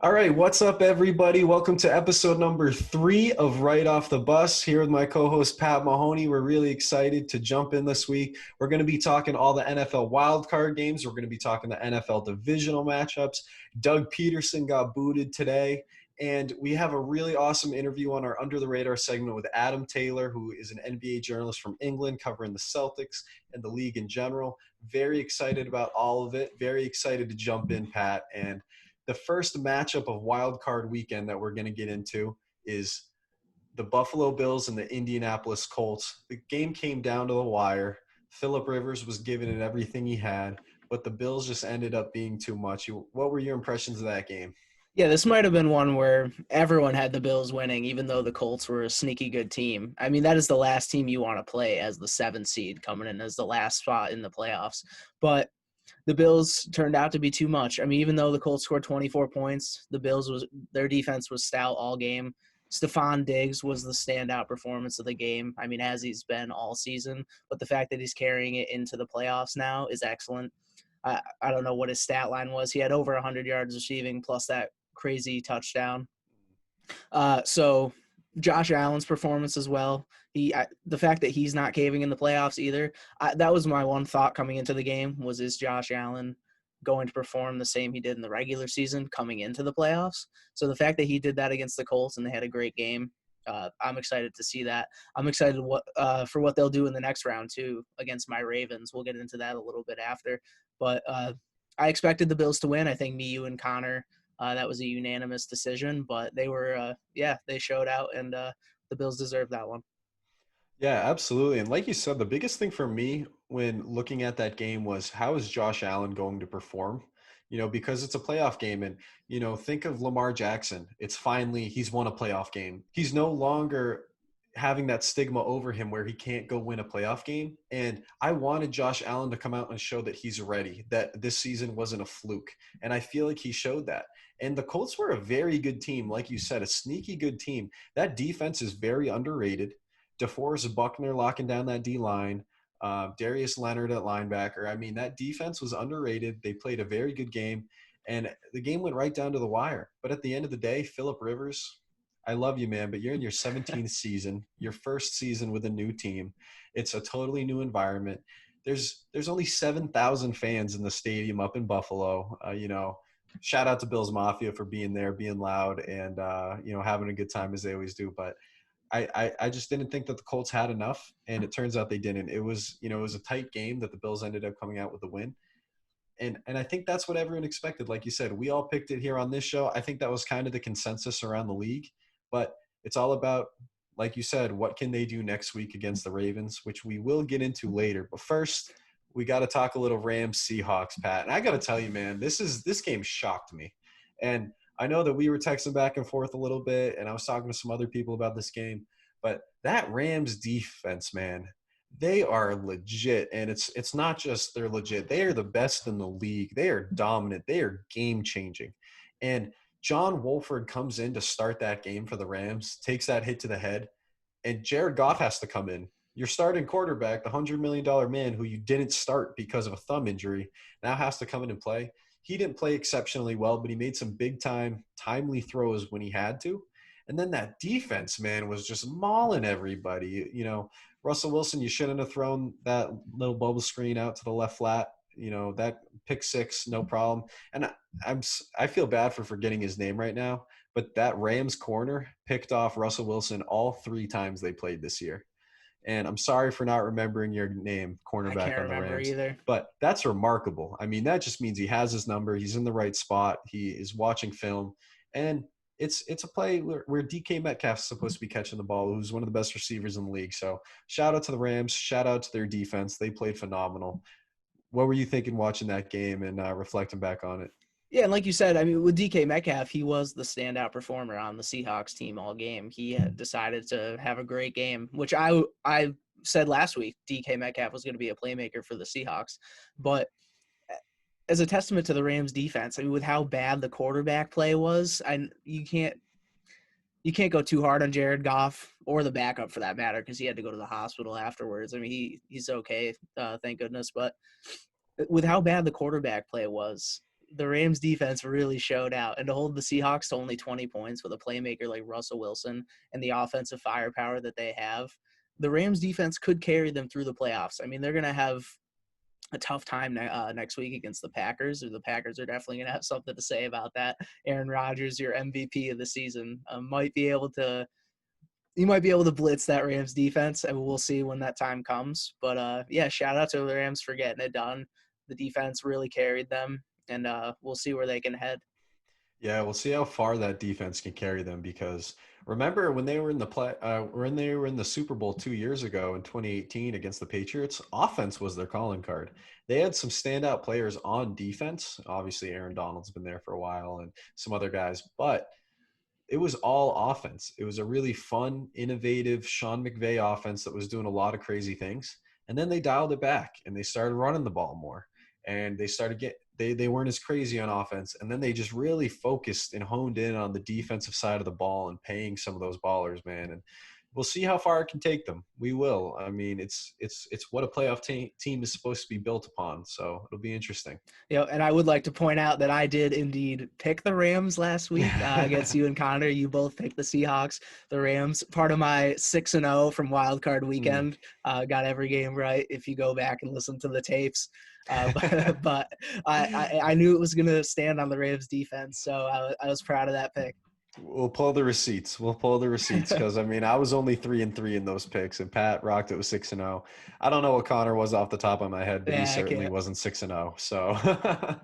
All right, what's up, everybody? Welcome to episode number 3 of Right Off the Bus. Here with my co-host Pat Mahoney. We're really excited to jump in this week. We're going to be talking all the NFL wildcard games. We're going to be talking the NFL divisional matchups. Doug Peterson got booted today, and we have a really awesome interview on our Under the Radar segment with Adam Taylor, who is an NBA journalist from England covering the Celtics and the league in general. Very excited about all of it. Very excited to jump in, Pat. And the first matchup of Wild Card weekend that we're going to get into is the Buffalo Bills and the Indianapolis Colts. The game came down to the wire. Phillip Rivers was giving it everything he had, but the Bills just ended up being too much. What were your impressions of that game? Yeah, this might have been one where everyone had the Bills winning, even though the Colts were a sneaky good team. I mean, that is the last team you want to play as the 7th seed coming in as the last spot in the playoffs. But the Bills turned out to be too much. I mean, even though the Colts scored 24 points, their defense was stout all game. Stephon Diggs was the standout performance of the game. I mean, as he's been all season, but the fact that he's carrying it into the playoffs now is excellent. I don't know what his stat line was. He had over 100 yards receiving plus that crazy touchdown. So Josh Allen's performance as well. The fact that he's not caving in the playoffs either. That was my one thought coming into the game was, is Josh Allen going to perform the same he did in the regular season coming into the playoffs? So the fact that he did that against the Colts and they had a great game, I'm excited to see that. I'm excited for what they'll do in the next round too against my Ravens. We'll get into that a little bit after. But I expected the Bills to win. I think me, you, and Connor, that was a unanimous decision, but they showed out, and the Bills deserved that one. Yeah, absolutely. And like you said, the biggest thing for me when looking at that game was how is Josh Allen going to perform? Because it's a playoff game. And, think of Lamar Jackson. He's won a playoff game. He's no longer having that stigma over him where he can't go win a playoff game. And I wanted Josh Allen to come out and show that he's ready, that this season wasn't a fluke. And I feel like he showed that. And the Colts were a very good team. Like you said, a sneaky good team. That defense is very underrated. DeForest Buckner locking down that D-line, Darius Leonard at linebacker. I mean, that defense was underrated. They played a very good game, and the game went right down to the wire. But at the end of the day, Phillip Rivers, I love you, man, but you're in your 17th season, your first season with a new team. It's a totally new environment. There's only 7,000 fans in the stadium up in Buffalo. Shout out to Bills Mafia for being there, being loud, and having a good time as they always do. But I just didn't think that the Colts had enough, and it turns out they didn't. It was a tight game that the Bills ended up coming out with a win. And I think that's what everyone expected. Like you said, we all picked it here on this show. I think that was kind of the consensus around the league. But it's all about, like you said, what can they do next week against the Ravens, which we will get into later. But first, we got to talk a little Rams Seahawks, Pat. And I got to tell you, man, this game shocked me. And I know that we were texting back and forth a little bit, and I was talking to some other people about this game. But that Rams defense, man, they are legit. And it's not just they're legit. They are the best in the league. They are dominant. They are game-changing. And John Wolford comes in to start that game for the Rams, takes that hit to the head, and Jared Goff has to come in. Your starting quarterback, the $100 million man who you didn't start because of a thumb injury, now has to come in and play. He didn't play exceptionally well, but he made some big-time, timely throws when he had to. And then that defense, man, was just mauling everybody. Russell Wilson, you shouldn't have thrown that little bubble screen out to the left flat. That pick six, no problem. And I feel bad for forgetting his name right now, but that Rams corner picked off Russell Wilson all 3 times they played this year. And I'm sorry for not remembering your name, I cornerback can't on the remember Rams. either. But that's remarkable. I mean, that just means he has his number. He's in the right spot. He is watching film. And it's a play where DK Metcalf's supposed to be catching the ball, who's one of the best receivers in the league. So shout out to the Rams. Shout out to their defense. They played phenomenal. What were you thinking watching that game and reflecting back on it? Yeah, and like you said, I mean, with DK Metcalf, he was the standout performer on the Seahawks team all game. He had decided to have a great game, which I said last week DK Metcalf was going to be a playmaker for the Seahawks. But as a testament to the Rams defense, I mean, with how bad the quarterback play was, you can't go too hard on Jared Goff or the backup for that matter, because he had to go to the hospital afterwards. I mean, he's okay, thank goodness. But with how bad the quarterback play was, the Rams defense really showed out, and to hold the Seahawks to only 20 points with a playmaker like Russell Wilson and the offensive firepower that they have, the Rams defense could carry them through the playoffs. I mean, they're going to have a tough time next week against the Packers. Or the Packers are definitely going to have something to say about that. Aaron Rodgers, your MVP of the season, might be able to blitz that Rams defense, and we'll see when that time comes. But yeah, shout out to the Rams for getting it done. The defense really carried them, and we'll see where they can head. Yeah, we'll see how far that defense can carry them because remember when they were in the when they were in the Super Bowl 2 years ago in 2018 against the Patriots, offense was their calling card. They had some standout players on defense. Obviously, Aaron Donald's been there for a while and some other guys, but it was all offense. It was a really fun, innovative Sean McVay offense that was doing a lot of crazy things. And then they dialed it back and they started running the ball more. And they started they weren't as crazy on offense. And then they just really focused and honed in on the defensive side of the ball and paying some of those ballers, man. And we'll see how far it can take them. We will. I mean, it's what a playoff team is supposed to be built upon. So it'll be interesting. And I would like to point out that I did indeed pick the Rams last week against you and Connor. You both picked the Seahawks, the Rams. Part of my 6-0 from Wildcard Mm. weekend. Got every game right if you go back and listen to the tapes. But I knew it was going to stand on the Rams defense, so I was proud of that pick. We'll pull the receipts. We'll pull the receipts because I mean I was only 3-3 in those picks, and Pat rocked it with 6-0. I don't know what Connor was off the top of my head, but he Yeah, I certainly can't. wasn't 6-0. So,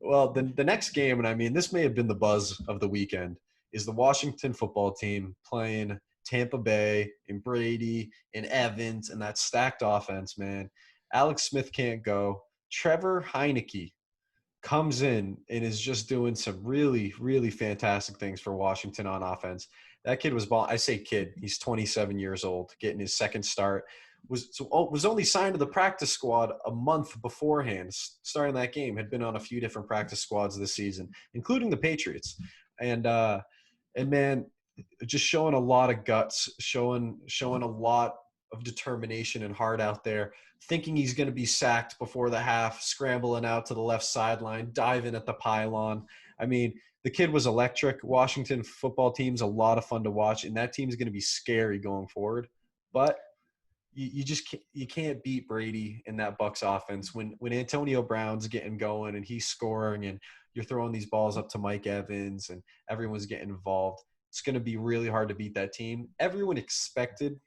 well, the next game, and I mean this may have been the buzz of the weekend, is the Washington football team playing Tampa Bay and Brady and Evans and that stacked offense. Man, Alex Smith can't go. Trevor Heineke comes in and is just doing some really, really fantastic things for Washington on offense. That kid was ball. I say kid. He's 27 years old, getting his second start. Was only signed to the practice squad a month beforehand. Starting that game, had been on a few different practice squads this season, including the Patriots. And man, just showing a lot of guts, showing a lot of determination and heart out there, thinking he's going to be sacked before the half, scrambling out to the left sideline, diving at the pylon. I mean, the kid was electric. Washington football team's a lot of fun to watch, and that team's going to be scary going forward. But you just can't beat Brady in that Bucks offense when Antonio Brown's getting going and he's scoring and you're throwing these balls up to Mike Evans and everyone's getting involved. It's going to be really hard to beat that team. Everyone expected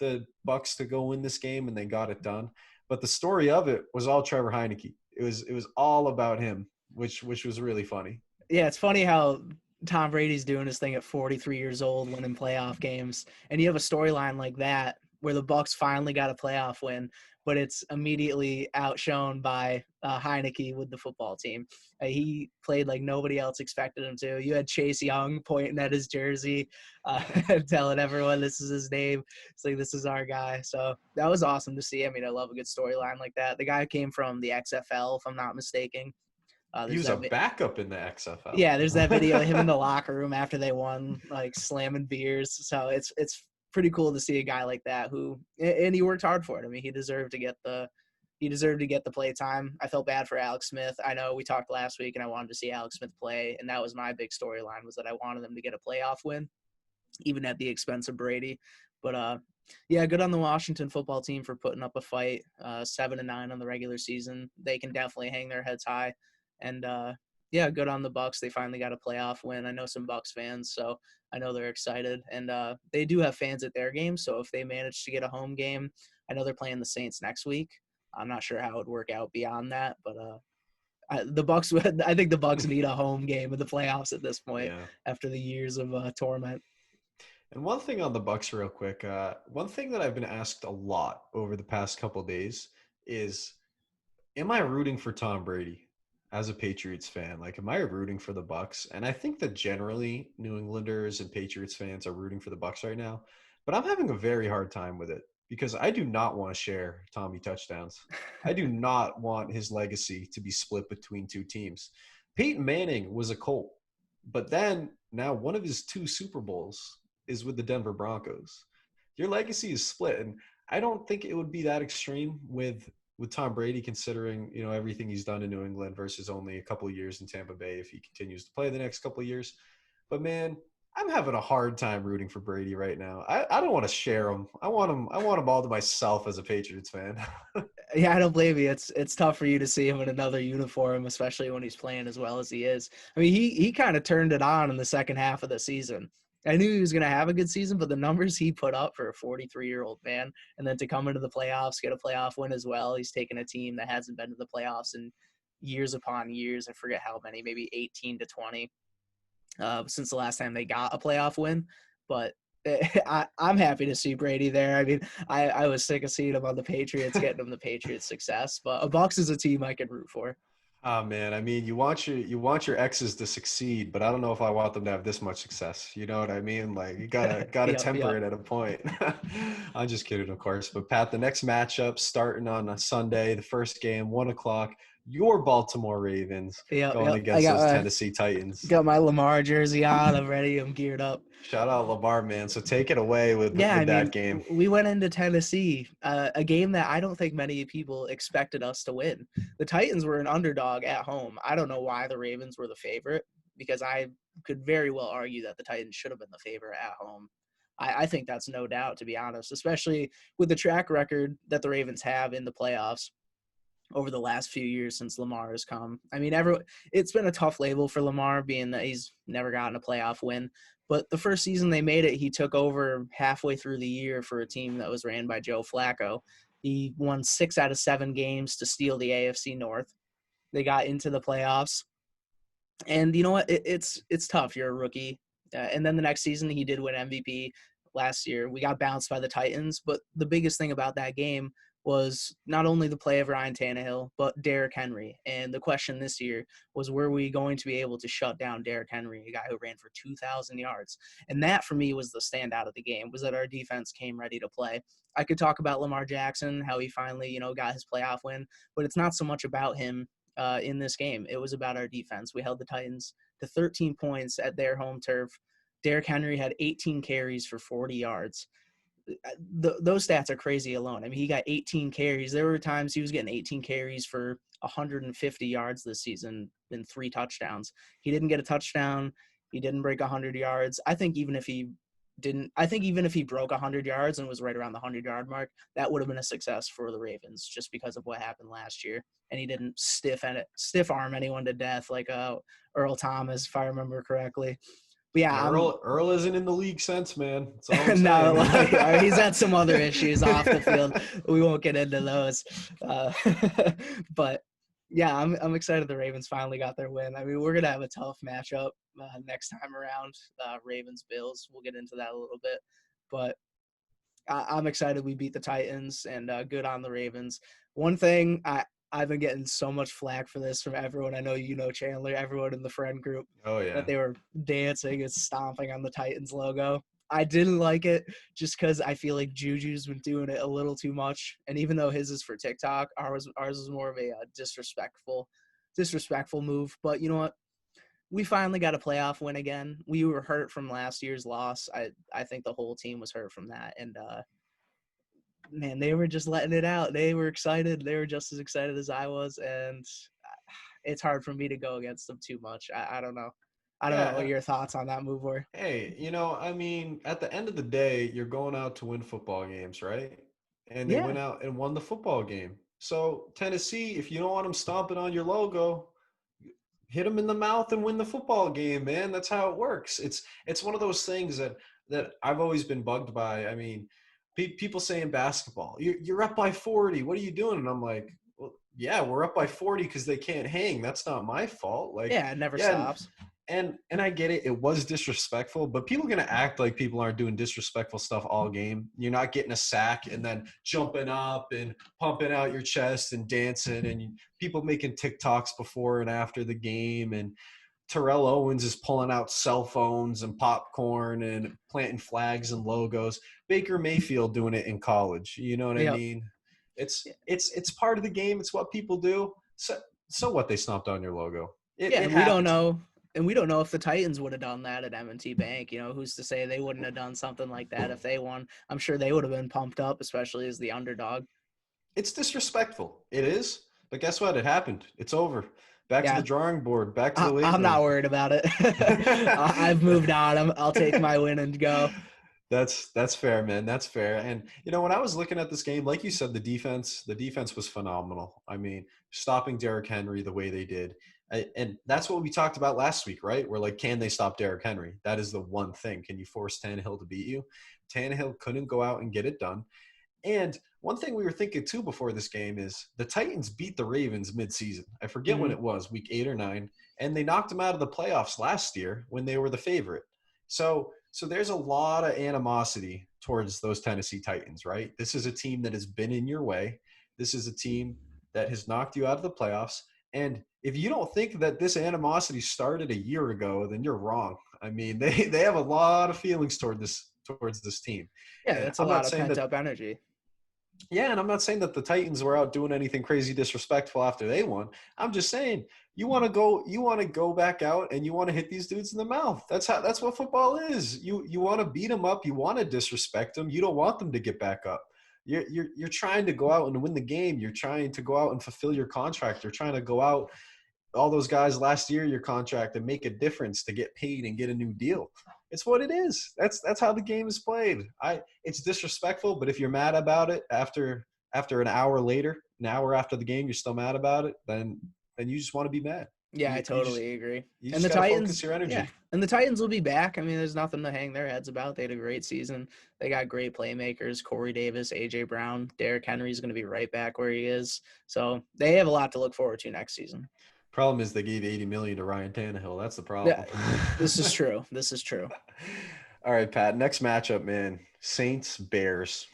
the Bucks to go win this game and they got it done. But the story of it was all Trevor Heineke. It was all about him, which was really funny. Yeah, it's funny how Tom Brady's doing his thing at 43 years old, winning playoff games, and you have a storyline like that where the Bucks finally got a playoff win, but it's immediately outshone by Heineke with the football team. He played like nobody else expected him to. You had Chase Young pointing at his jersey, telling everyone this is his name. It's like, this is our guy. So that was awesome to see. I mean, I love a good storyline like that. The guy came from the XFL, if I'm not mistaken. He There's was a that backup in the XFL. Yeah, there's that video of him in the locker room after they won, like slamming beers. So it's pretty cool to see a guy like that who, and he worked hard for it. I mean, he deserved to get the play time. I felt bad for Alex Smith. I know we talked last week, and I wanted to see Alex Smith play, and that was my big storyline, was that I wanted them to get a playoff win, even at the expense of Brady. But yeah, good on the Washington football team for putting up a fight. 7-9 on the regular season. They can definitely hang their heads high, and yeah, good on the Bucks. They finally got a playoff win. I know some Bucks fans, so I know they're excited, and they do have fans at their games. So if they manage to get a home game, I know they're playing the Saints next week. I'm not sure how it would work out beyond that, but the Bucks would. I think the Bucks need a home game in the playoffs at this point Yeah. after the years of torment. And one thing on the Bucks, real quick. One thing that I've been asked a lot over the past couple of days is, am I rooting for Tom Brady as a Patriots fan? Like, am I rooting for the Bucks? And I think that generally New Englanders and Patriots fans are rooting for the Bucks right now. But I'm having a very hard time with it because I do not want to share Tommy touchdowns. I do not want his legacy to be split between two teams. Peyton Manning was a Colt, but then now one of his two Super Bowls is with the Denver Broncos. Your legacy is split, and I don't think it would be that extreme with with Tom Brady, considering, everything he's done in New England versus only a couple of years in Tampa Bay if he continues to play the next couple of years. But man, I'm having a hard time rooting for Brady right now. I don't want to share him. I want him. I want him all to myself as a Patriots fan. Yeah, I don't blame you. It's tough for you to see him in another uniform, especially when he's playing as well as he is. I mean, he kind of turned it on in the second half of the season. I knew he was going to have a good season, but the numbers he put up for a 43-year-old man, and then to come into the playoffs, get a playoff win as well. He's taken a team that hasn't been to the playoffs in years upon years. I forget how many, maybe 18 to 20, since the last time they got a playoff win. But I'm happy to see Brady there. I mean, I was sick of seeing him on the Patriots, getting him the Patriots success. But a Bucks is a team I can root for. Oh man, I mean, you want your exes to succeed, but I don't know if I want them to have this much success. You know what I mean? Like you gotta Yep, temper yep. it at a point. I'm just kidding, of course. But Pat, the next matchup starting on a Sunday, the first game, 1 o'clock. Your Baltimore Ravens Yep, going yep. I against those Tennessee Titans. got my Lamar jersey on. I'm ready. I'm geared up. Shout out Lamar, man. So take it away with Yeah, I with that mean, game. we went into Tennessee, a game that I don't think many people expected us to win. The Titans were an underdog at home. I don't know why the Ravens were the favorite, because I could very well argue that the Titans should have been the favorite at home. I think that's no doubt, to be honest, especially with the track record that the Ravens have in the playoffs over the last few years since Lamar has come. I mean, it's been a tough label for Lamar, being that he's never gotten a playoff win. But the first season they made it, he took over halfway through the year for a team that was ran by Joe Flacco. He won 6 out of 7 games to steal the AFC North. They got into the playoffs. And you know what? It's tough. You're a rookie. And then the next season, he did win MVP last year. We got bounced by the Titans. But the biggest thing about that game was not only the play of Ryan Tannehill, but Derrick Henry. And the question this year was, were we going to be able to shut down Derrick Henry, a guy who ran for 2,000 yards? And that, for me, was the standout of the game, was that our defense came ready to play. I could talk about Lamar Jackson, how he finally, got his playoff win, but it's not so much about him in this game. It was about our defense. We held the Titans to 13 points at their home turf. Derrick Henry had 18 carries for 40 yards. Those stats are crazy alone. I mean, he got 18 carries. There were times he was getting 18 carries for 150 yards this season and 3 touchdowns. He didn't get a touchdown. He didn't break 100 yards. I think even if he broke 100 yards and was right around the 100-yard mark, that would have been a success for the Ravens, just because of what happened last year. And he didn't stiff arm anyone to death like Earl Thomas, if I remember correctly. But yeah, Earl isn't in the league since, man. That's all I'm no, saying. like, he's had some other issues off the field. We won't get into those. Uh, but yeah, I'm excited the Ravens finally got their win. I mean, we're gonna have a tough matchup next time around. Ravens Bills. We'll get into that a little bit, but I'm excited we beat the Titans, and good on the Ravens. One thing I've been getting so much flack for this from everyone. I know Chandler, everyone in the friend group, Oh that yeah. they were dancing and stomping on the Titans logo. I didn't like it just because I feel like Juju's been doing it a little too much. And even though his is for TikTok, ours is more of a disrespectful move. But you know what? We finally got a playoff win again. We were hurt from last year's loss. I think the whole team was hurt from that. And man, they were just letting it out. They were excited. They were just as excited as I was. And it's hard for me to go against them too much. I don't know. I don't know what Yeah. your thoughts on that move were. Hey, I mean, at the end of the day, you're going out to win football games, right? And they Yeah. went out and won the football game. So, Tennessee, if you don't want them stomping on your logo, hit them in the mouth and win the football game, man. That's how it works. It's one of those things that I've always been bugged by. I mean, people say in basketball, you're up by 40. What are you doing? And I'm like, well, yeah, we're up by 40 because they can't hang. That's not my fault. Like, Yeah, it never yeah, and stops. and I get it. It was disrespectful, but people are gonna act like people aren't doing disrespectful stuff all game. You're not getting a sack and then jumping up and pumping out your chest and dancing, and people making TikToks before and after the game, and Terrell Owens is pulling out cell phones and popcorn and planting flags and logos. Baker Mayfield doing it in college. You know what I Yep. mean? It's part of the game. It's what people do. So what? They stomped on your logo. It Yeah, it and we don't happens. know. And we don't know if the Titans would have done that at M&T Bank. Who's to say they wouldn't have done something like that if they won? I'm sure they would have been pumped up, especially as the underdog. It's disrespectful. It is. But guess what? It happened. It's over. Back to the Yeah, drawing board. Back to the weight I'm room. not worried about it. I've moved on. I'll take my win and go. That's fair, man. That's fair. And when I was looking at this game, like you said, the defense was phenomenal. I mean, stopping Derrick Henry the way they did. And that's what we talked about last week, right? We're like, can they stop Derrick Henry? That is the one thing. Can you force Tannehill to beat you? Tannehill couldn't go out and get it done. And one thing we were thinking too before this game is the Titans beat the Ravens midseason. I forget when Mhm. it was, week 8 or 9, and they knocked them out of the playoffs last year when they were the favorite. So there's a lot of animosity towards those Tennessee Titans, right? This is a team that has been in your way. This is a team that has knocked you out of the playoffs. And if you don't think that this animosity started a year ago, then you're wrong. I mean, they have a lot of feelings towards this team. Yeah, And that's a I'm lot not of saying pent that up energy. yeah, and I'm not saying that the Titans were out doing anything crazy disrespectful after they won. I'm just saying you want to go back out and you want to hit these dudes in the mouth. That's what football is. You want to beat them up, you want to disrespect them. You don't want them to get back up. You're trying to go out and win the game. You're trying to go out and fulfill your contract. You're trying to go out all those guys last year your contract and make a difference to get paid and get a new deal. It's what it is. That's how the game is played. It's disrespectful, but if you're mad about it after an hour later, an hour after the game, you're still mad about it, then you just want to be mad. Yeah, I You just totally agree. you And just the got to focus Titans, your yeah, energy. and the Titans will be back. I mean, there's nothing to hang their heads about. They had a great season. They got great playmakers: Corey Davis, AJ Brown, Derrick Henry's going to be right back where he is. So they have a lot to look forward to next season. Problem is they gave 80 million to Ryan Tannehill. That's the Yeah, problem. this is true. This is true. All right, Pat. Next matchup, man. Saints Bears.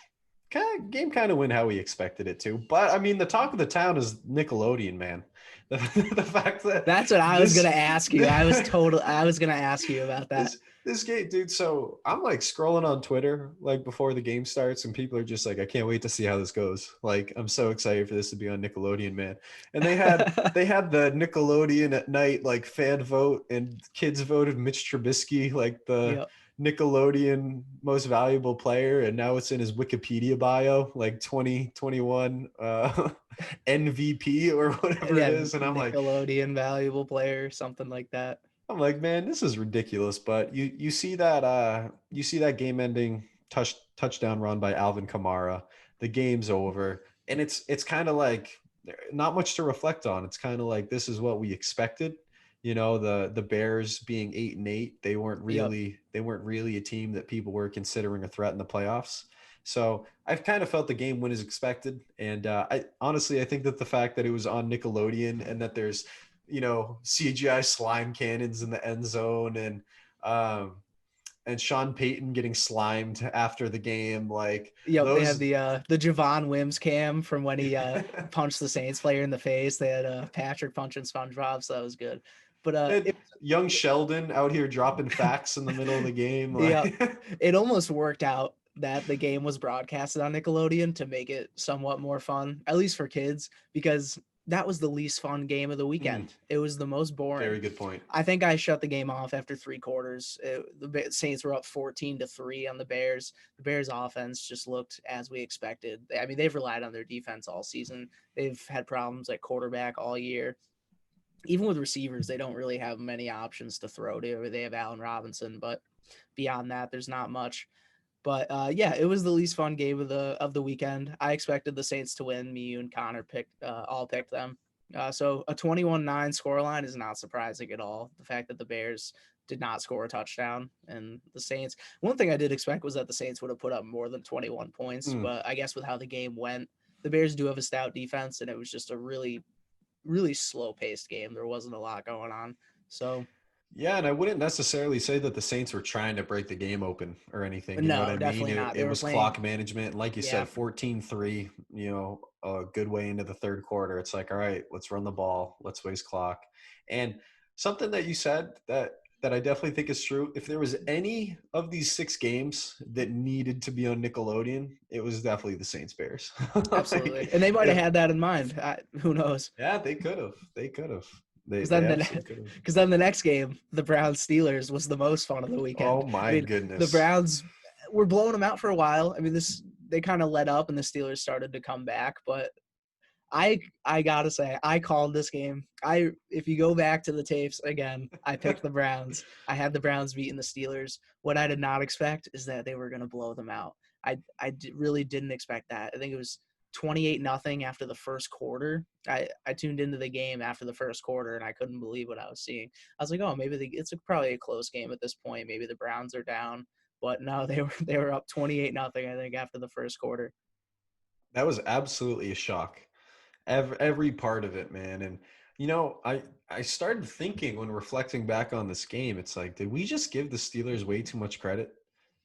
Game kind of went how we expected it to, but I mean, the talk of the town is Nickelodeon, man. The fact that That's what I was this gonna ask you. I was gonna ask you about that. this game, dude. So I'm like scrolling on Twitter like before the game starts, and people are just like, I can't wait to see how this goes. Like, I'm so excited for this to be on Nickelodeon, man. And they had the Nickelodeon at night like fan vote, and kids voted Mitch Trubisky like the Yep. Nickelodeon most valuable player, and now it's in his Wikipedia bio, like 2021 MVP or whatever it Yeah, is. And Nickelodeon valuable player, something like that. I'm like, man, this is ridiculous. But you see that game ending touchdown run by Alvin Kamara. The game's over, and it's kind of like not much to reflect on. It's kind of like this is what we expected. The Bears being 8-8, they weren't Yep. really a team that people were considering a threat in the playoffs. So I've kind of felt the game went as expected, and I think that the fact that it was on Nickelodeon and that there's CGI slime cannons in the end zone um, and Sean Payton getting slimed after the game, like Yep, they have those. the Javon Wims cam from when he punched the Saints player in the face. They had Patrick punching SpongeBob, so that was good. But Young Sheldon out here dropping facts in the middle of the game, yeah, like it almost worked out that the game was broadcasted on Nickelodeon to make it somewhat more fun, at least for kids, because that was the least fun game of the weekend. It was the most boring. Very good point. I think I shut the game off after 3 quarters. The Saints were up 14-3 on the Bears. The Bears offense just looked as we expected. I mean, they've relied on their defense all season. They've had problems at quarterback all year. Even with receivers, they don't really have many options to throw to. They have Allen Robinson, but beyond that, there's not much. But yeah, it was the least fun game of the weekend. I expected the Saints to win. Me, you, and Connor all picked them. So a 21-9 scoreline is not surprising at all. The fact that the Bears did not score a touchdown and the Saints. One thing I did expect was that the Saints would have put up more than 21 points, but I guess with how the game went, the Bears do have a stout defense, and it was just a really, really slow-paced game. There wasn't a lot going on. So Yeah, and I wouldn't necessarily say that the Saints were trying to break the game open or anything. You know what no, I mean? definitely not. It They were was playing. clock management. Like you Yeah, said, 14-3, a good way into the third quarter. It's like, all right, let's run the ball. Let's waste clock. And something that you said that I definitely think is true. If there was any of these 6 games that needed to be on Nickelodeon, it was definitely the Saints Bears. absolutely. Like, And they might have if, had that in mind. Who knows? yeah, they could have. They could have. They Because they then absolutely could have. because then the next game, the Browns Steelers, was the most fun of the Oh weekend. I my mean, the goodness. Browns were blowing them out for a while. I mean, this they kind of let up and the Steelers started to come back. But I gotta say, I called this game. If you go back to the tapes again, I picked the Browns. I had the Browns beating the Steelers. What I did not expect is that they were gonna blow them out. Really didn't expect that. I think it was 28-0 after the first quarter. I tuned into the game after the first quarter and I couldn't believe what I was seeing. I was like, oh, maybe it's probably a close game at this point. Maybe the Browns are down, but no, they were up 28-0. I think after the first quarter. That was absolutely a shock. Every part of it, man. And I started thinking when reflecting back on this game, it's like, did we just give the Steelers way too much credit?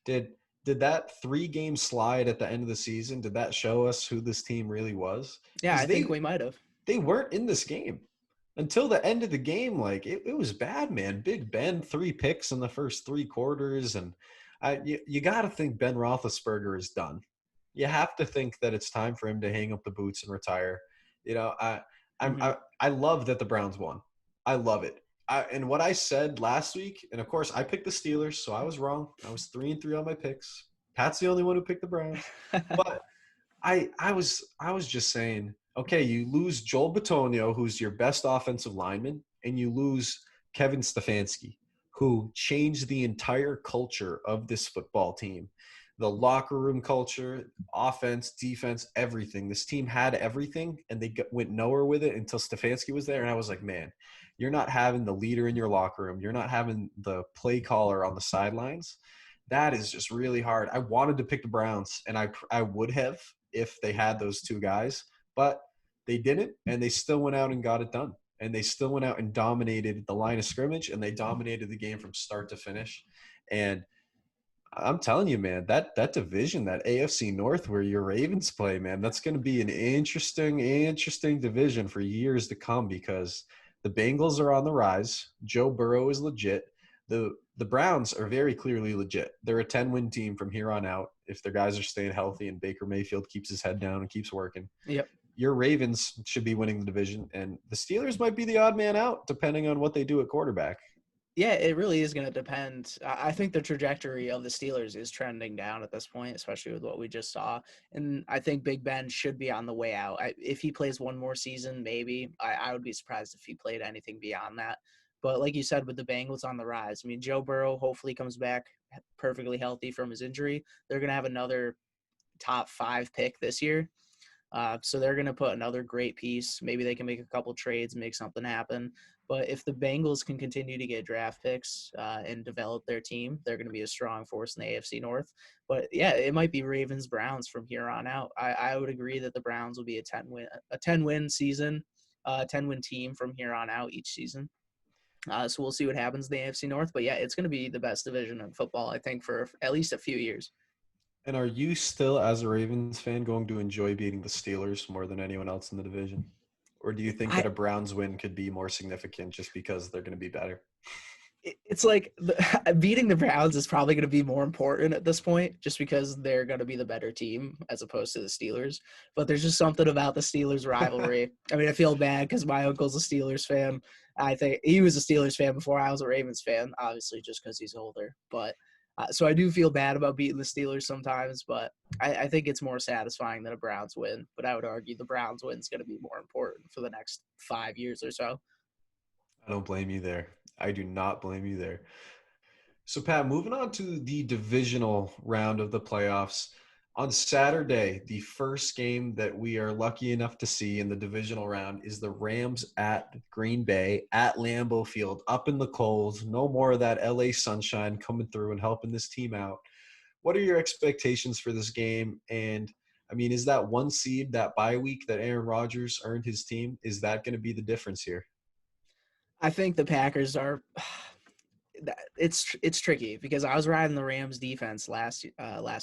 Did did that 3-game slide at the end of the season, did that show us who this team really was? Yeah, Because I think we might have. they weren't in this game until the end of the game. Like it was bad, man. Big Ben, 3 picks in the first 3 quarters, and you got to think Ben Roethlisberger is done. You have to think that it's time for him to hang up the boots and retire. You know, Hmm. I love that the Browns won. I love it. And what I said last week, and of course I picked the Steelers, so I was wrong. I was 3-3 on my picks. Pat's the only one who picked the Browns, but I was just saying, okay, you lose Joel Bitonio, who's your best offensive lineman, and you lose Kevin Stefanski, who changed the entire culture of this football team. The locker room culture, offense, defense, everything. This team had everything, and they went nowhere with it until Stefanski was there. And I was like, man, you're not having the leader in your locker room. You're not having the play caller on the sidelines. That is just really hard. I wanted to pick the Browns, and I would have if they had those two guys, but they didn't, and they still went out and got it done. And they still went out and dominated the line of scrimmage, and they dominated the game from start to finish. And I'm telling you, man, that division, that AFC North where your Ravens play, man, that's going to be an interesting division for years to come because the Bengals are on the rise. Joe Burrow is legit. The Browns are very clearly legit. They're a 10-win team from here on out if their guys are staying healthy and Baker Mayfield keeps his head down and keeps working. Yep. Your Ravens should be winning the division, and the Steelers might be the odd man out depending on what they do at quarterback. Yeah, it really is going to depend. I think the trajectory of the Steelers is trending down at this point, especially with what we just saw. And I think Big Ben should be on the way out. If he plays one more season, maybe. I would be surprised if he played anything beyond that. But like you said, with the Bengals on the rise, I mean, Joe Burrow hopefully comes back perfectly healthy from his injury. They're going to have another top 5 pick this year. So they're going to put another great piece. Maybe they can make a couple trades, make something happen. But if the Bengals can continue to get draft picks and develop their team, they're going to be a strong force in the AFC North. But yeah, it might be Ravens Browns from here on out. I would agree that the Browns will be a 10-win season, 10-win team from here on out each season. So we'll see what happens in the AFC North. But yeah, it's going to be the best division in football, I think, for at least a few years. And are you still, as a Ravens fan, going to enjoy beating the Steelers more than anyone else in the division? Or do you think that I a Browns win could be more significant just because they're going to be better? it's like beating the Browns is probably going to be more important at this point, just because they're going to be the better team as opposed to the Steelers. But there's just something about the Steelers rivalry. I mean, I feel bad because my uncle's a Steelers fan. I think he was a Steelers fan before I was a Ravens fan, obviously just because he's older. But so I do feel bad about beating the Steelers sometimes, but I think it's more satisfying than a Browns win. But I would argue the Browns win is going to be more important for the next 5 years or so. I don't blame you there. I do not blame you there. So, Pat, moving on to the divisional round of the playoffs. On Saturday, the first game that we are lucky enough to see in the divisional round is the Rams at Green Bay at Lambeau Field, up in the cold. No more of that LA sunshine coming through and helping this team out. What are your expectations for this game? And I mean, is that one seed, that bye week that Aaron Rodgers earned his team, is that going to be the difference here? I think the Packers are. It's tricky because I was riding the Rams defense last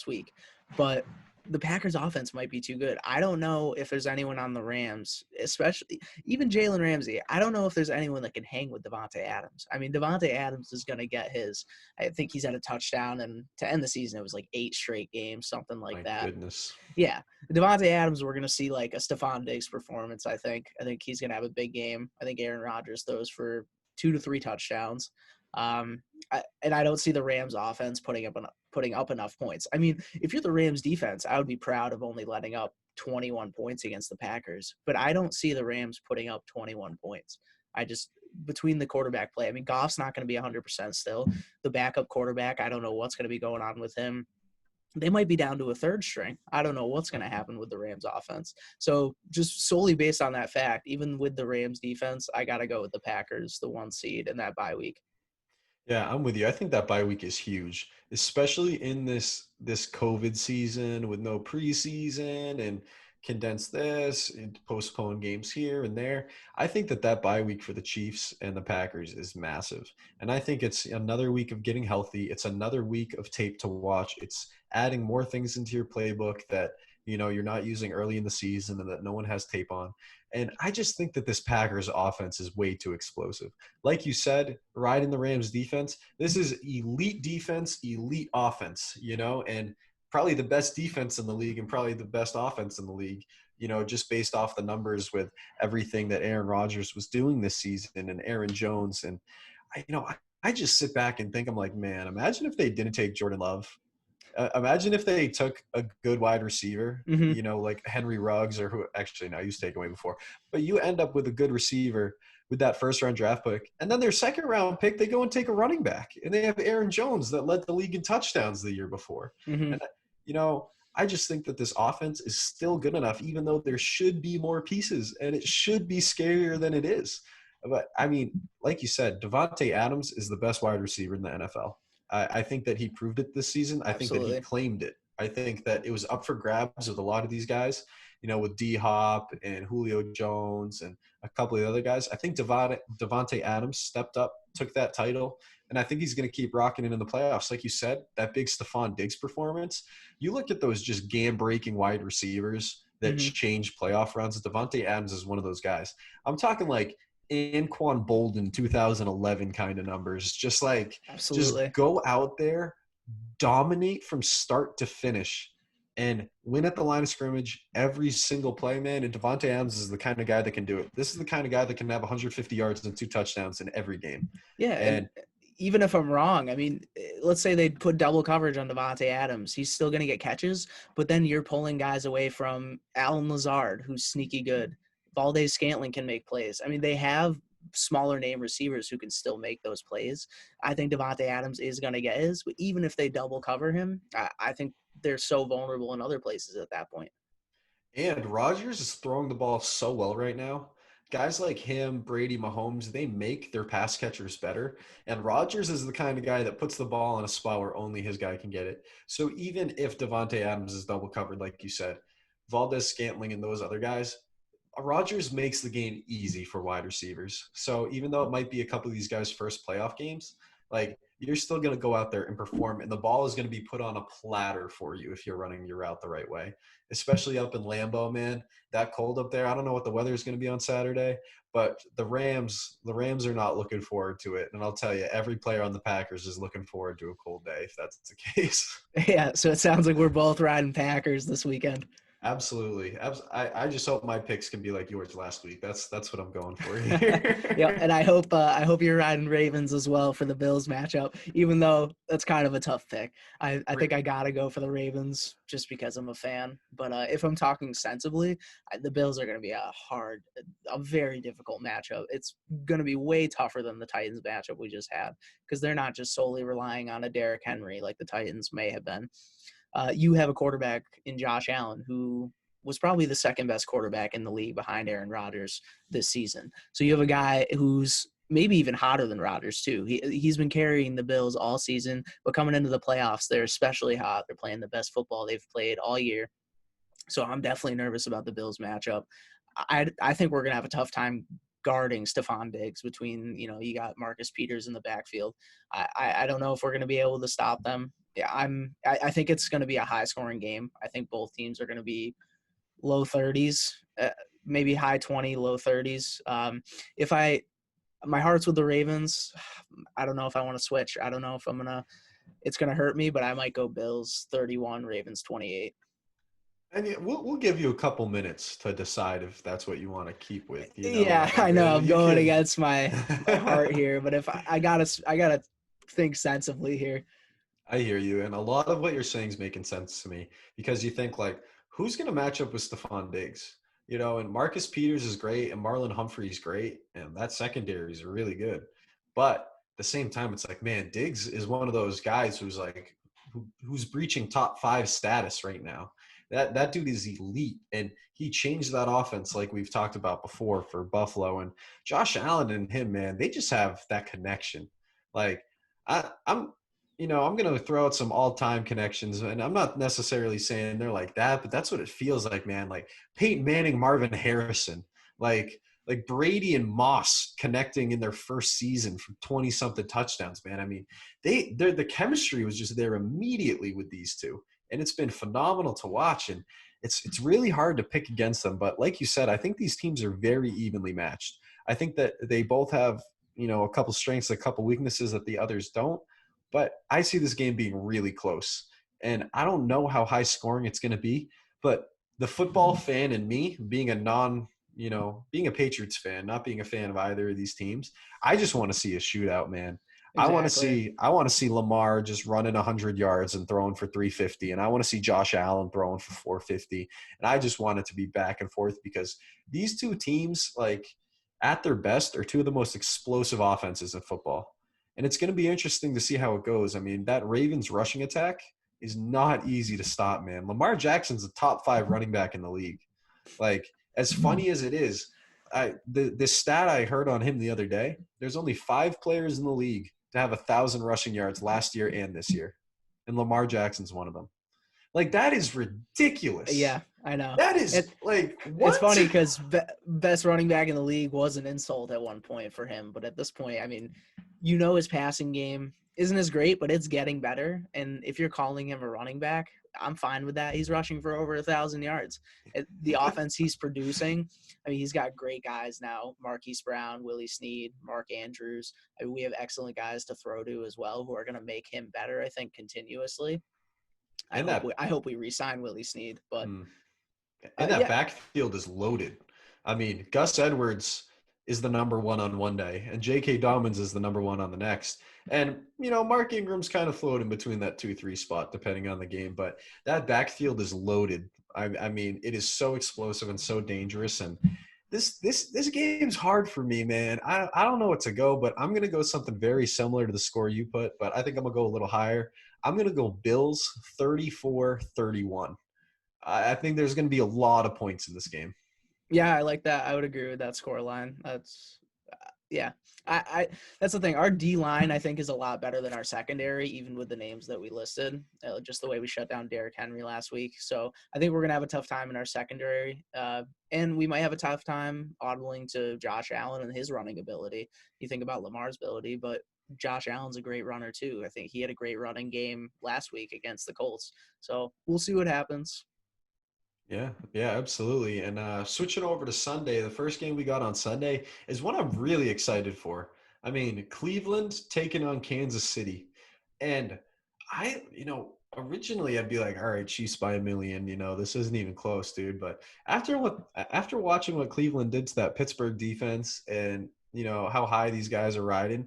week, but the Packers offense might be too good. I don't know if there's anyone on the Rams, especially even Jalen Ramsey. I don't know if there's anyone that can hang with Devontae Adams. I mean, Devontae Adams is going to get his. I think he's had a touchdown, and to end the season, it was like 8 straight games, something like My that. goodness. Yeah, Devontae Adams, we're going to see like a Stephon Diggs performance. I think he's going to have a big game. I think Aaron Rodgers throws for 2 to 3 touchdowns. And I don't see the Rams offense putting up enough points. I mean, if you're the Rams defense, I would be proud of only letting up 21 points against the Packers, but I don't see the Rams putting up 21 points. I just, between the quarterback play, I mean, Goff's not going to be 100% still. The backup quarterback, I don't know what's going to be going on with him. They might be down to a third string. I don't know what's going to happen with the Rams offense. So just solely based on that fact, even with the Rams defense, I got to go with the Packers, the 1 seed in that bye week. Yeah, I'm with you. I think that bye week is huge, especially in this COVID season with no preseason and condense this and postpone games here and there. I think that bye week for the Chiefs and the Packers is massive. And I think it's another week of getting healthy. It's another week of tape to watch. It's adding more things into your playbook that you're not using early in the season and that no one has tape on. And I just think that this Packers offense is way too explosive. Like you said, riding the Rams defense, this is elite defense, elite offense, and probably the best defense in the league and probably the best offense in the league, just based off the numbers with everything that Aaron Rodgers was doing this season and Aaron Jones. And I just sit back and think, I'm like, man, imagine if they didn't take Jordan Love. Imagine if they took a good wide receiver, Mm-hmm. like Henry Ruggs or who actually now he was taken away before, but you end up with a good receiver with that first round draft pick. And then their second round pick, they go and take a running back and they have Aaron Jones that led the league in touchdowns the year before. Mm-hmm. And, I just think that this offense is still good enough, even though there should be more pieces and it should be scarier than it is. But I mean, like you said, Devontae Adams is the best wide receiver in the NFL. I think that he proved it this season. I think that he Absolutely. claimed it. I think that it was up for grabs with a lot of these guys, with D Hop and Julio Jones and a couple of the other guys. I think Devontae Adams stepped up, took that title, and I think he's going to keep rocking it in the playoffs. Like you said, that big Stephon Diggs performance, you look at those just game-breaking wide receivers that Mm-hmm. change playoff runs. Devontae Adams is one of those guys. I'm talking like Anquan Bolden 2011 kind of numbers. Just Absolutely. go out there, dominate from start to finish, and win at the line of scrimmage every single play, man. And Devontae Adams is the kind of guy that can do it. This is the kind of guy that can have 150 yards and 2 touchdowns in every game. Yeah, and And even if I'm wrong, I mean, let's say they put double coverage on Devontae Adams, he's still going to get catches, but then you're pulling guys away from Alan Lazard, who's sneaky good. Valdez Scantling can make plays. I mean, they have smaller name receivers who can still make those plays. I think Devontae Adams is going to get his, but even if they double cover him, I think they're so vulnerable in other places at that point. And Rodgers is throwing the ball so well right now. Guys like him, Brady, Mahomes, they make their pass catchers better. And Rodgers is the kind of guy that puts the ball in a spot where only his guy can get it. So even if Devontae Adams is double covered, like you said, Valdez Scantling and those other guys, Rodgers makes the game easy for wide receivers. So even though it might be a couple of these guys' first playoff games, like you're still going to go out there and perform, and the ball is going to be put on a platter for you if you're running your route the right way. Especially up in Lambeau, man. That cold up there. I don't know what the weather is going to be on Saturday, but the Rams are not looking forward to it. And I'll tell you, every player on the Packers is looking forward to a cold day if that's the case. Yeah, so it sounds like we're both riding Packers this weekend. Absolutely. I just hope my picks can be like yours last week. That's what I'm going for here. Yeah, and I hope you're riding Ravens as well for the Bills matchup, even though that's kind of a tough pick. I think I gotta go for the Ravens just because I'm a fan. But if I'm talking sensibly, the Bills are going to be a very difficult matchup. It's going to be way tougher than the Titans matchup we just had because they're not just solely relying on a Derrick Henry like the Titans may have been. You have a quarterback in Josh Allen who was probably the second best quarterback in the league behind Aaron Rodgers this season. So you have a guy who's maybe even hotter than Rodgers too. He's been carrying the Bills all season, but coming into the playoffs, they're especially hot. They're playing the best football they've played all year. So I'm definitely nervous about the Bills matchup. I think we're gonna have a tough time guarding Stephon Diggs between, you got Marcus Peters in the backfield. I don't know if we're gonna be able to stop them. Yeah, I think it's gonna be a high scoring game. I think both teams are gonna be low 30s, maybe high 20, low 30s. If my heart's with the Ravens, I don't know if I want to switch. I don't know if it's gonna hurt me, but I might go Bills 31, Ravens 28. And yeah, we'll give you a couple minutes to decide if that's what you want to keep with. Yeah, I know I'm You going can. against my heart here, but if I gotta think sensibly here. I hear you, and a lot of what you're saying is making sense to me because you think like, who's going to match up with Stephon Diggs? And Marcus Peters is great, and Marlon Humphrey's great, and that secondary is really good. But at the same time, it's like, man, Diggs is one of those guys who's like, who's breaching top 5 status right now. That dude is elite, and he changed that offense like we've talked about before for Buffalo. And Josh Allen and him, man, they just have that connection. Like, I'm I'm going to throw out some all-time connections, and I'm not necessarily saying they're like that, but that's what it feels like, man. Like Peyton Manning, Marvin Harrison, like Brady and Moss connecting in their first season for 20-something touchdowns, man. I mean, the chemistry was just there immediately with these two, and it's been phenomenal to watch. And it's really hard to pick against them, but like you said, I think these teams are very evenly matched. I think that they both have a couple strengths, a couple weaknesses that the others don't. But I see this game being really close. And I don't know how high scoring it's going to be, but the football fan and me, being being a Patriots fan, not being a fan of either of these teams, I just want to see a shootout, man. Exactly. I want to see Lamar just running 100 yards and throwing for 350, and I want to see Josh Allen throwing for 450, and I just want it to be back and forth because these two teams, like at their best, are two of the most explosive offenses in football. And it's going to be interesting to see how it goes. I mean, that Ravens rushing attack is not easy to stop, man. Lamar Jackson's a top 5 running back in the league. Like, as funny as it is, the stat I heard on him the other day, there's only 5 players in the league to have 1,000 rushing yards last year and this year. And Lamar Jackson's one of them. Like, that is ridiculous. Yeah, I know. That is It's what? funny because best running back in the league was an insult at one point for him, but at this point, I mean, his passing game isn't as great, but it's getting better. And if you're calling him a running back, I'm fine with that. He's rushing for over 1,000 yards. The offense he's producing, I mean, he's got great guys now: Marquise Brown, Willie Snead, Mark Andrews. I mean, we have excellent guys to throw to as well, who are going to make him better, I think, continuously. And that I hope we re-sign Willie Snead, but mm, and that yeah, backfield is loaded. I mean, Gus Edwards is the number one on one day, and J.K. Dobbins is the number one on the next. And, Mark Ingram's kind of floating between that 2-3 spot, depending on the game. But that backfield is loaded. I mean, it is so explosive and so dangerous. And this game's hard for me, man. I don't know what to go, but I'm going to go something very similar to the score you put, but I think I'm going to go a little higher. I'm going to go Bills 34-31. I think there's going to be a lot of points in this game. yeah, I like that. I would agree with that score line. That's yeah. I that's the thing. Our D line, I think, is a lot better than our secondary, even with the names that we listed. Just the way we shut down Derrick Henry last week. So I think we're gonna have a tough time in our secondary, and we might have a tough time audibling to Josh Allen and his running ability. You think about Lamar's ability, but Josh Allen's a great runner too. I think he had a great running game last week against the Colts. So we'll see what happens. Yeah, absolutely. And switching over to Sunday, the first game we got on Sunday is one I'm really excited for. I mean, Cleveland taking on Kansas City. And originally I'd be like, all right, Chiefs by a million, this isn't even close, dude. But after watching what Cleveland did to that Pittsburgh defense and, how high these guys are riding,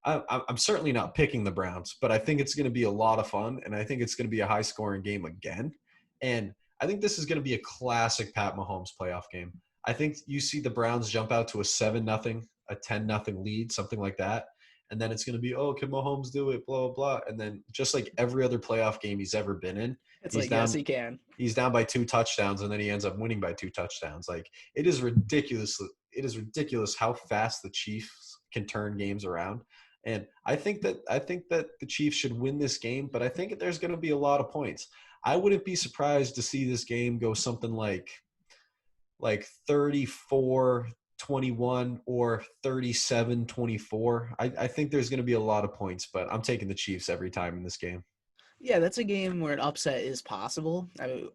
I'm certainly not picking the Browns, but I think it's going to be a lot of fun, and I think it's going to be a high-scoring game again. And I think this is going to be a classic Pat Mahomes playoff game. I think you see the Browns jump out to a 7-0, a 10-0 lead, something like that. And then it's going to be, oh, can Mahomes do it? Blah, blah, blah. And then just like every other playoff game he's ever been in, It's he's like, yes, down he can. he's down by 2 touchdowns, and then he ends up winning by 2 touchdowns. Like, it is ridiculous. It is ridiculous how fast the Chiefs can turn games around. And I think that the Chiefs should win this game, but I think there's going to be a lot of points. I wouldn't be surprised to see this game go something like 34-21 or 37-24. I think there's going to be a lot of points, but I'm taking the Chiefs every time in this game. Yeah, that's a game where an upset is possible.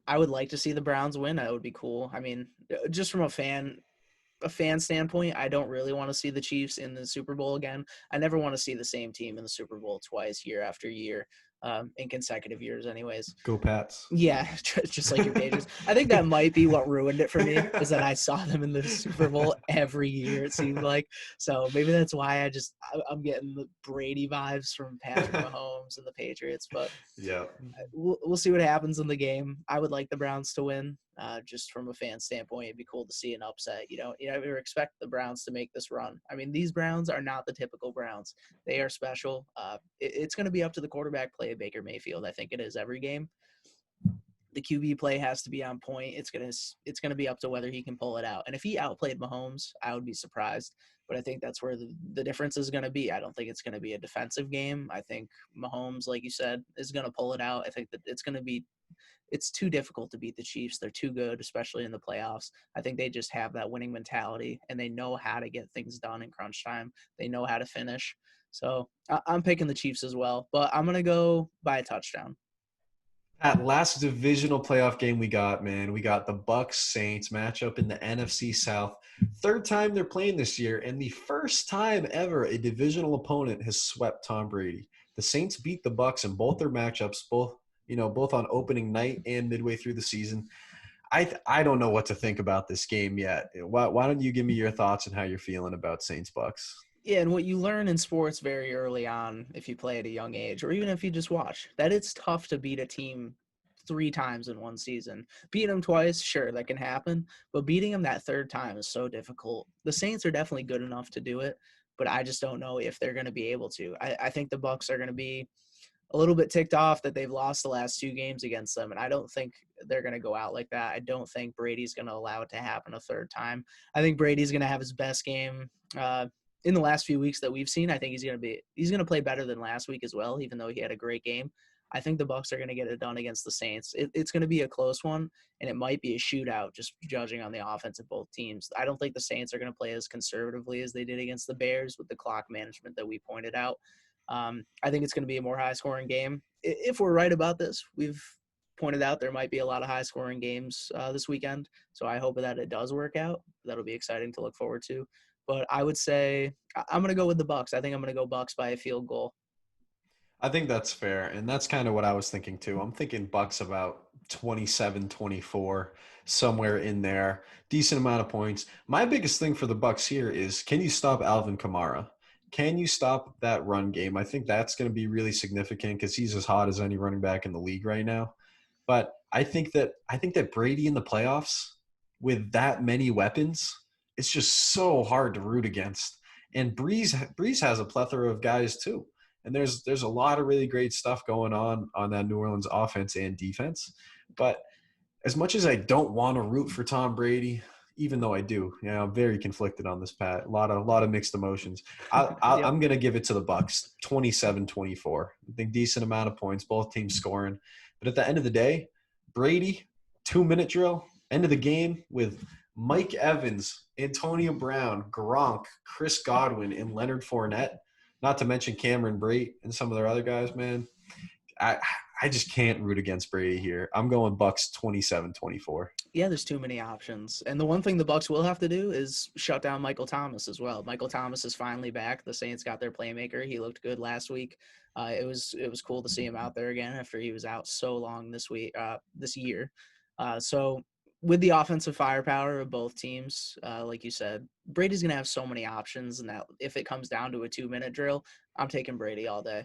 I would like to see the Browns win. That would be cool. I mean, just from a fan standpoint, I don't really want to see the Chiefs in the Super Bowl again. I never want to see the same team in the Super Bowl twice, year after year. in consecutive years anyways. Go Pats. Yeah, just like your Patriots. I think that might be what ruined it for me, is that I saw them in the Super Bowl every year, it seemed like. So maybe that's why I'm getting the Brady vibes from Patrick Mahomes and the Patriots. But Yeah. we'll see what happens in the game. I would like the Browns to win. Just from a fan standpoint, it'd be cool to see an upset. You never expect the Browns to make this run. I mean, these Browns are not the typical Browns. They are special. It's going to be up to the quarterback play of Baker Mayfield. I think it is every game. The QB play has to be on point. It's gonna be up to whether he can pull it out. And if he outplayed Mahomes, I would be surprised. But I think that's where the difference is going to be. I don't think it's going to be a defensive game. I think Mahomes, like you said, is going to pull it out. I think that it's too difficult to beat the Chiefs. They're too good, especially in the playoffs. I think they just have that winning mentality, and they know how to get things done in crunch time. They know how to finish. So I'm picking the Chiefs as well, but I'm going to go by a touchdown. At last divisional playoff game we got, man. We got the Bucks Saints matchup in the NFC South. Third time they're playing this year, and the first time ever a divisional opponent has swept Tom Brady. The Saints beat the Bucks in both their matchups, both on opening night and midway through the season. I don't know what to think about this game yet. Why don't you give me your thoughts and how you're feeling about Saints Bucks? Yeah, and what you learn in sports very early on, if you play at a young age, or even if you just watch, that it's tough to beat a team 3 times in one season. Beating them twice, sure, that can happen, but beating them that third time is so difficult. The Saints are definitely good enough to do it, but I just don't know if they're going to be able to. I think the Bucks are going to be a little bit ticked off that they've lost the last 2 games against them, and I don't think they're going to go out like that. I don't think Brady's going to allow it to happen a third time. I think Brady's going to have his best game in the last few weeks that we've seen. I think he's going to play better than last week as well, even though he had a great game. I think the Bucks are going to get it done against the Saints. It's going to be a close one, and it might be a shootout, just judging on the offense of both teams. I don't think the Saints are going to play as conservatively as they did against the Bears with the clock management that we pointed out. I think it's going to be a more high-scoring game. If we're right about this, we've pointed out there might be a lot of high-scoring games this weekend, so I hope that it does work out. That'll be exciting to look forward to. But I would say I'm going to go with the Bucks. I think I'm going to go Bucks by a field goal. I think that's fair, and that's kind of what I was thinking too. I'm thinking Bucks about 27-24, somewhere in there. Decent amount of points. My biggest thing for the Bucks here is, can you stop Alvin Kamara? Can you stop that run game? I think that's going to be really significant because he's as hot as any running back in the league right now. But I think that Brady in the playoffs with that many weapons, it's just so hard to root against. And Breeze has a plethora of guys too. And there's a lot of really great stuff going on that New Orleans offense and defense. But as much as I don't want to root for Tom Brady, even though I do, I'm very conflicted on this, Pat. A lot of mixed emotions. Yep. I'm going to give it to the Bucks, 27-24. I think decent amount of points, both teams scoring. But at the end of the day, Brady, 2-minute drill, end of the game with Mike Evans, Antonio Brown, Gronk, Chris Godwin, and Leonard Fournette, not to mention Cameron Brate and some of their other guys, man. I just can't root against Brady here. I'm going Bucks 27-24. Yeah, there's too many options. And the one thing the Bucks will have to do is shut down Michael Thomas as well. Michael Thomas is finally back. The Saints got their playmaker. He looked good last week. It was cool to see him out there again after he was out so long this year. So with the offensive firepower of both teams, like you said, Brady's going to have so many options, and that if it comes down to a 2-minute drill, I'm taking Brady all day.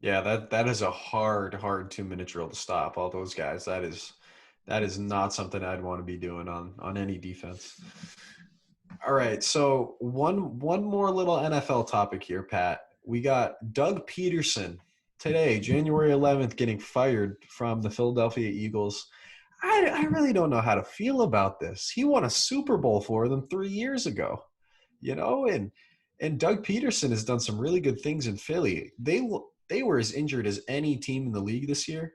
Yeah, that is a hard 2-minute drill to stop all those guys. That is not something I'd want to be doing on any defense. All right, so one more little NFL topic here, Pat. We got Doug Peterson today, January 11th, getting fired from the Philadelphia Eagles. I really don't know how to feel about this. He won a Super Bowl for them 3 years ago, and Doug Peterson has done some really good things in Philly. They were as injured as any team in the league this year.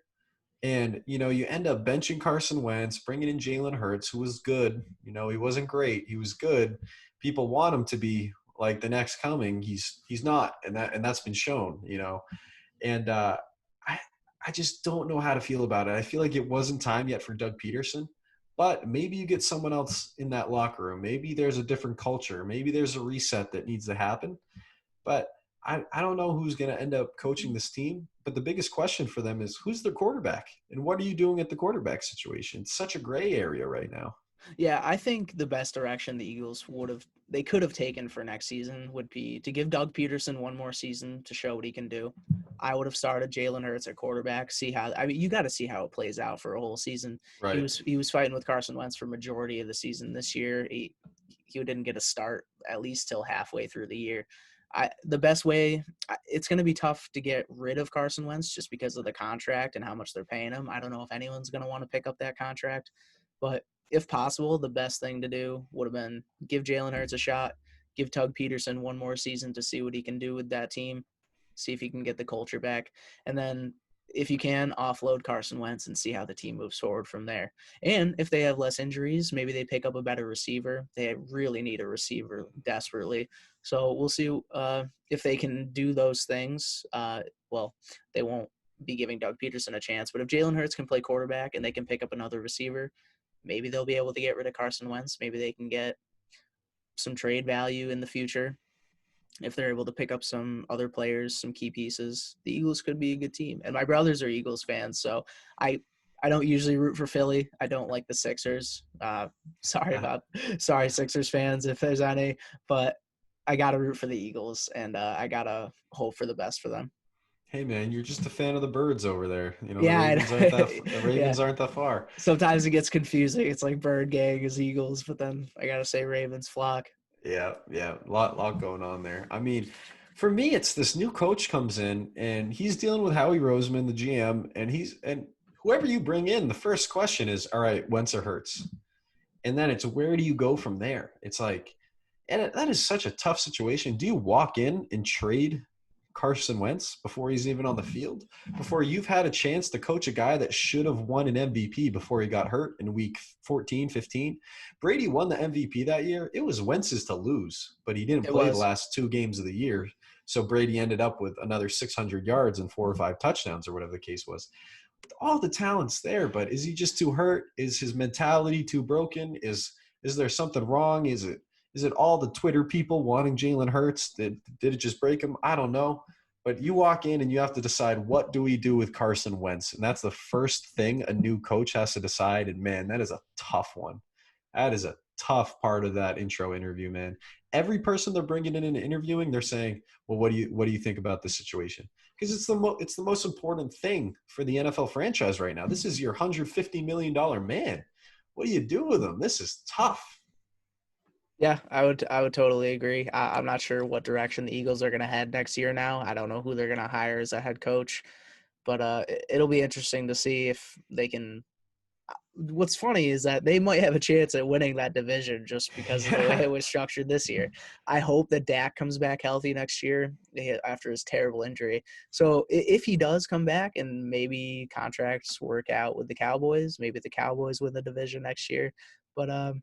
And, you end up benching Carson Wentz, bringing in Jalen Hurts, who was good. He wasn't great. He was good. People want him to be like the next coming. He's not, and that's been shown, And I just don't know how to feel about it. I feel like it wasn't time yet for Doug Peterson, but maybe you get someone else in that locker room. Maybe there's a different culture. Maybe there's a reset that needs to happen. But I don't know who's going to end up coaching this team, but the biggest question for them is who's their quarterback and what are you doing at the quarterback situation? It's such a gray area right now. Yeah, I think the best direction the Eagles could have taken for next season would be to give Doug Peterson one more season to show what he can do. I would have started Jalen Hurts at quarterback. You got to see how it plays out for a whole season. Right. He was fighting with Carson Wentz for majority of the season this year. He didn't get a start at least till halfway through the year. The best way, it's going to be tough to get rid of Carson Wentz just because of the contract and how much they're paying him. I don't know if anyone's going to want to pick up that contract, but if possible, the best thing to do would have been give Jalen Hurts a shot, give Doug Peterson one more season to see what he can do with that team, see if he can get the culture back, and then if you can, offload Carson Wentz and see how the team moves forward from there. And if they have less injuries, maybe they pick up a better receiver. They really need a receiver desperately. So we'll see if they can do those things. Well, they won't be giving Doug Peterson a chance, but if Jalen Hurts can play quarterback and they can pick up another receiver, maybe they'll be able to get rid of Carson Wentz. Maybe they can get some trade value in the future. If they're able to pick up some other players, some key pieces, the Eagles could be a good team. And my brothers are Eagles fans, so I don't usually root for Philly. I don't like the Sixers. Sorry Sixers fans if there's any, but I got to root for the Eagles, and I got to hope for the best for them. Hey man, you're just a fan of the Birds over there. You know, Yeah, the Ravens yeah. aren't that far. Sometimes it gets confusing. It's like Bird Gang is Eagles, but then I got to say Ravens flock. Yeah, yeah, lot going on there. I mean, for me, it's this new coach comes in and he's dealing with Howie Roseman, the GM, and whoever you bring in, the first question is, all right, Wentz or Hurts, and then it's where do you go from there? It's like, that is such a tough situation. Do you walk in and trade Carson Wentz before he's even on the field, before you've had a chance to coach a guy that should have won an MVP before he got hurt in week 14, 15? Brady won the MVP that year. It was Wentz's to lose, but he didn't It play the was. last 2 games of the year. So Brady ended up with another 600 yards and 4 or 5 touchdowns or whatever the case was. All the talent's there, but is he just too hurt? Is his mentality too broken? Is there something wrong? Is it all the Twitter people wanting Jalen Hurts? Did it just break him? I don't know. But you walk in and you have to decide, what do we do with Carson Wentz? And that's the first thing a new coach has to decide. And man, that is a tough one. That is a tough part of that intro interview, man. Every person they're bringing in and interviewing, they're saying, well, what do you think about this situation? Because it's the most important thing for the NFL franchise right now. This is your $150 million man. What do you do with him? This is tough. Yeah, I would totally agree. I'm not sure what direction the Eagles are going to head next year now. I don't know who they're going to hire as a head coach, but it'll be interesting to see if they can. What's funny is that they might have a chance at winning that division just because of the way Yeah. it was structured this year. I hope that Dak comes back healthy next year after his terrible injury. So if he does come back and maybe contracts work out with the Cowboys, maybe the Cowboys win the division next year. But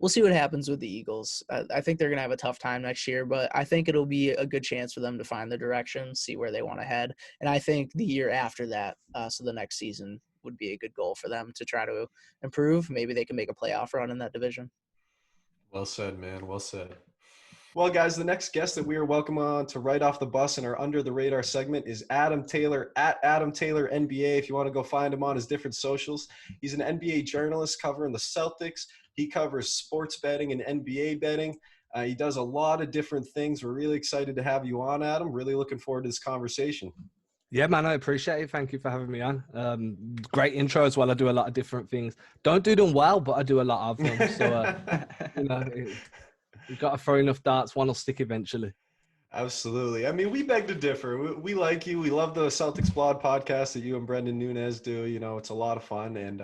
we'll see what happens with the Eagles. I think they're going to have a tough time next year, but I think it'll be a good chance for them to find the direction, see where they want to head. And I think the year after that, so the next season, would be a good goal for them to try to improve. Maybe they can make a playoff run in that division. Well said, man. Well said. Well, guys, the next guest that we are welcome on to right off the bus in our Under the Radar segment is Adam Taylor at Adam Taylor NBA. If you want to go find him on his different socials, he's an NBA journalist covering the Celtics. He covers sports betting and NBA betting. He does a lot of different things. We're really excited to have you on, Adam. Really looking forward to this conversation. Yeah, man, I appreciate it. Thank you for having me on. Great intro as well. I do a lot of different things. Don't do them well, but I do a lot of them. So, you've got to throw enough darts, one will stick eventually. Absolutely. I mean, we beg to differ. We like you. We love the Celtics Blog podcast that you and Brendan Nunez do. You know, it's a lot of fun and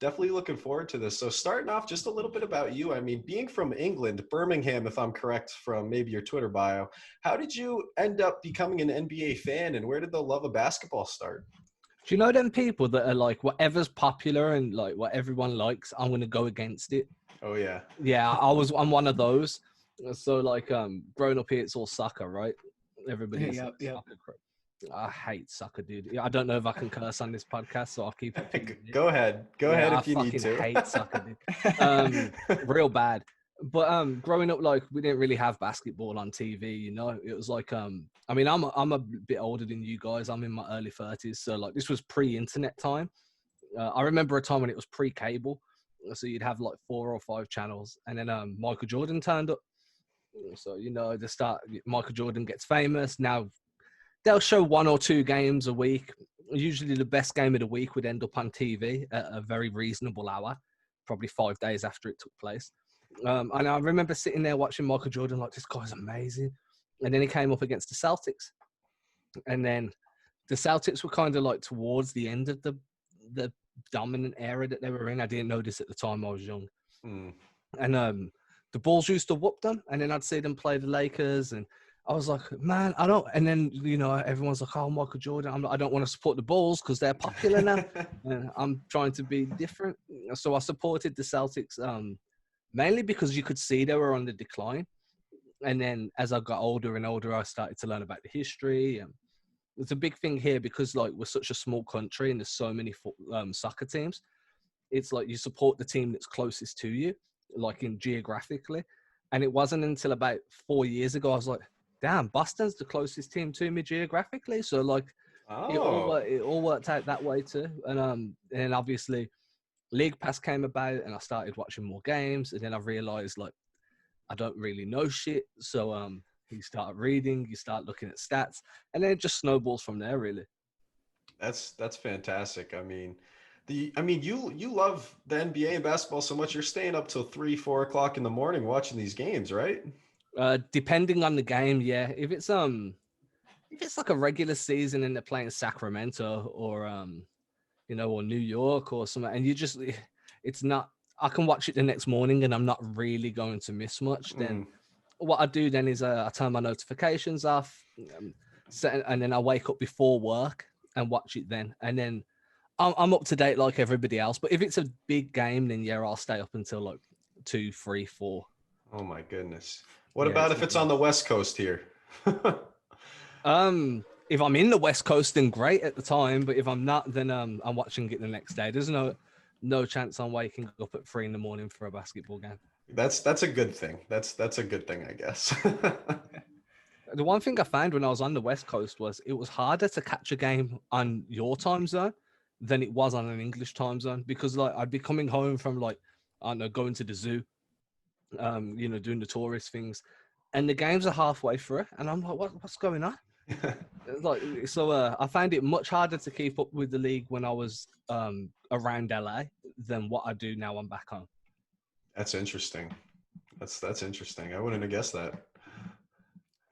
definitely looking forward to this. So starting off, just a little bit about you. I mean, being from England, Birmingham, if I'm correct from maybe your Twitter bio, how did you end up becoming an NBA fan and where did the love of basketball start? Do you know them people that are like, whatever's popular and like what everyone likes, I'm going to go against it? Oh, yeah. Yeah, I'm one of those. So like growing up here, it's all soccer, right? Everybody's Yep. soccer. I hate soccer, dude. I don't know if I can curse on this podcast, so I'll keep it. Go ahead. Go ahead if you need to. I fucking hate soccer, dude. Real bad. But growing up, like we didn't really have basketball on TV. You know, it was like I mean, I'm a bit older than you guys. I'm in my early 30s, so like this was pre-internet time. I remember a time when it was pre-cable, so you'd have like 4 or 5 channels, and then Michael Jordan turned up. So you know, the start Michael Jordan gets famous. Now they'll show 1 or 2 games a week. Usually, the best game of the week would end up on TV at a very reasonable hour, probably 5 days after it took place. And I remember sitting there watching Michael Jordan, like this guy's amazing. And then he came up against the Celtics, and then the Celtics were kind of like towards the end of the dominant era that they were in. I didn't know this at the time. I was young. Mm. And the Bulls used to whoop them, and then I'd see them play the Lakers, and I was like, man, I don't. And then you know, everyone's like, oh, Michael Jordan. I don't want to support the Bulls because they're popular now, and I'm trying to be different. So I supported the Celtics mainly because you could see they were on the decline. And then as I got older and older, I started to learn about the history. And it's a big thing here because like we're such a small country and there's so many soccer teams. It's like you support the team that's closest to you, like in geographically. And it wasn't until about 4 years ago I was like, damn, Boston's the closest team to me geographically. So like Oh, it all worked out that way too. And obviously League Pass came about and I started watching more games. And then I realized like I don't really know shit. So you start reading, you start looking at stats, and then it just snowballs from there really. that's fantastic. You love the NBA and basketball so much. You're staying up till 3, 4 o'clock in the morning watching these games, right? Depending on the game, yeah. If it's like a regular season and they're playing Sacramento or you know, or New York or something, and it's not. I can watch it the next morning and I'm not really going to miss much. Then Mm. what I do then is I turn my notifications off, and then I wake up before work and watch it then, and then I'm up to date like everybody else. But if it's a big game, then yeah, I'll stay up until like 2, 3, 4. Oh my goodness. What Yeah, about it's if not it's on long. the West Coast here? If I'm in the West Coast, then great at the time. But if I'm not, then I'm watching it the next day. There's no chance I'm waking up at 3 in the morning for a basketball game. That's a good thing. That's a good thing, I guess. The one thing I found when I was on the West Coast was it was harder to catch a game on your time zone than it was on an English time zone because like I'd be coming home from like I don't know going to the zoo, you know, doing the tourist things, and the games are halfway through, and I'm like, what's going on? Like so, I found it much harder to keep up with the league when I was around LA than what I do now I'm back home. That's interesting. That's interesting. I wouldn't have guessed that.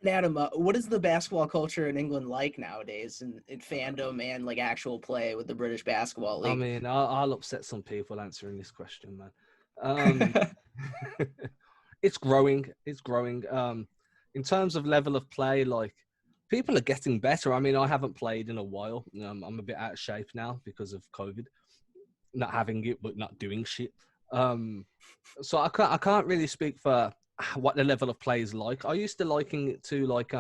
And Adam, what is the basketball culture in England like nowadays in fandom and like actual play with the British Basketball I League? mean, I'll upset some people answering this question, man. Um, it's growing. It's growing. In terms of level of play, like people are getting better. I mean, I haven't played in a while. I'm a bit out of shape now because of COVID, not having it but not doing shit. Um, so I can't really speak for what the level of play is like. I used to liking it to like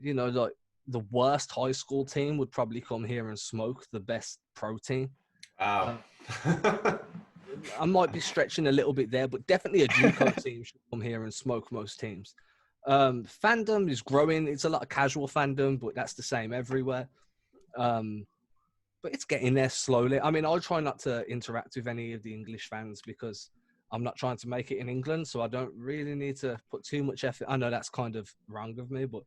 you know like the worst high school team would probably come here and smoke the best pro team. Wow. Uh, I might be stretching a little bit there, but definitely a JUCO team should come here and smoke most teams. Fandom is growing. It's a lot of casual fandom, but that's the same everywhere. Um, but it's getting there slowly. I mean, I'll try not to interact with any of the English fans because I'm not trying to make it in England, so I don't really need to put too much effort. I know that's kind of wrong of me, but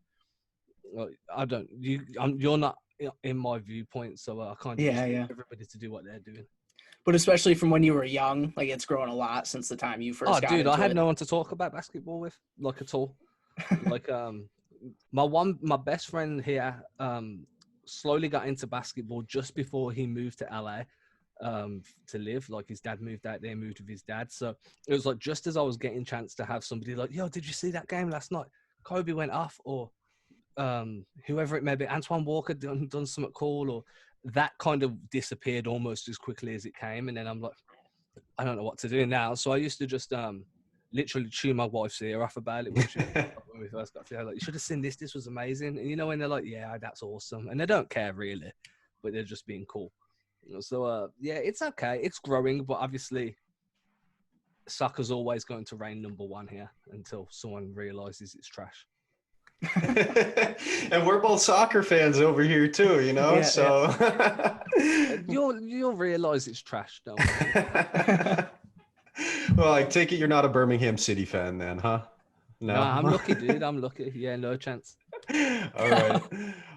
I don't. You're not in my viewpoint, so I kind of Yeah, just leave yeah. everybody to do what they're doing. But especially from when you were young, like it's grown a lot since the time you Oh, first got dude, I into had it. no one to talk about basketball with, like at all. Like, my best friend here, slowly got into basketball just before he moved to LA, to live. Like his dad moved out there, moved with his dad. So it was like just as I was getting chance to have somebody like, yo, did you see that game last night? Kobe went off, or whoever it may be, Antoine Walker done something cool, or that kind of disappeared almost as quickly as it came. And then I'm like, I don't know what to do now. So I used to just literally chew my wife's ear off about it when when we first got together. Like, you should have seen this. This was amazing. And you know when they're like, yeah, that's awesome, and they don't care really, but they're just being cool. So yeah, it's okay. It's growing, but obviously soccer's always going to reign number one here until someone realizes it's trash. And we're both soccer fans over here too, you know. Yeah, so You'll realize it's trash, don't worry. Well, I take it you're not a Birmingham City fan then, huh? No, I'm lucky, dude. I'm lucky. Yeah, no chance. All right.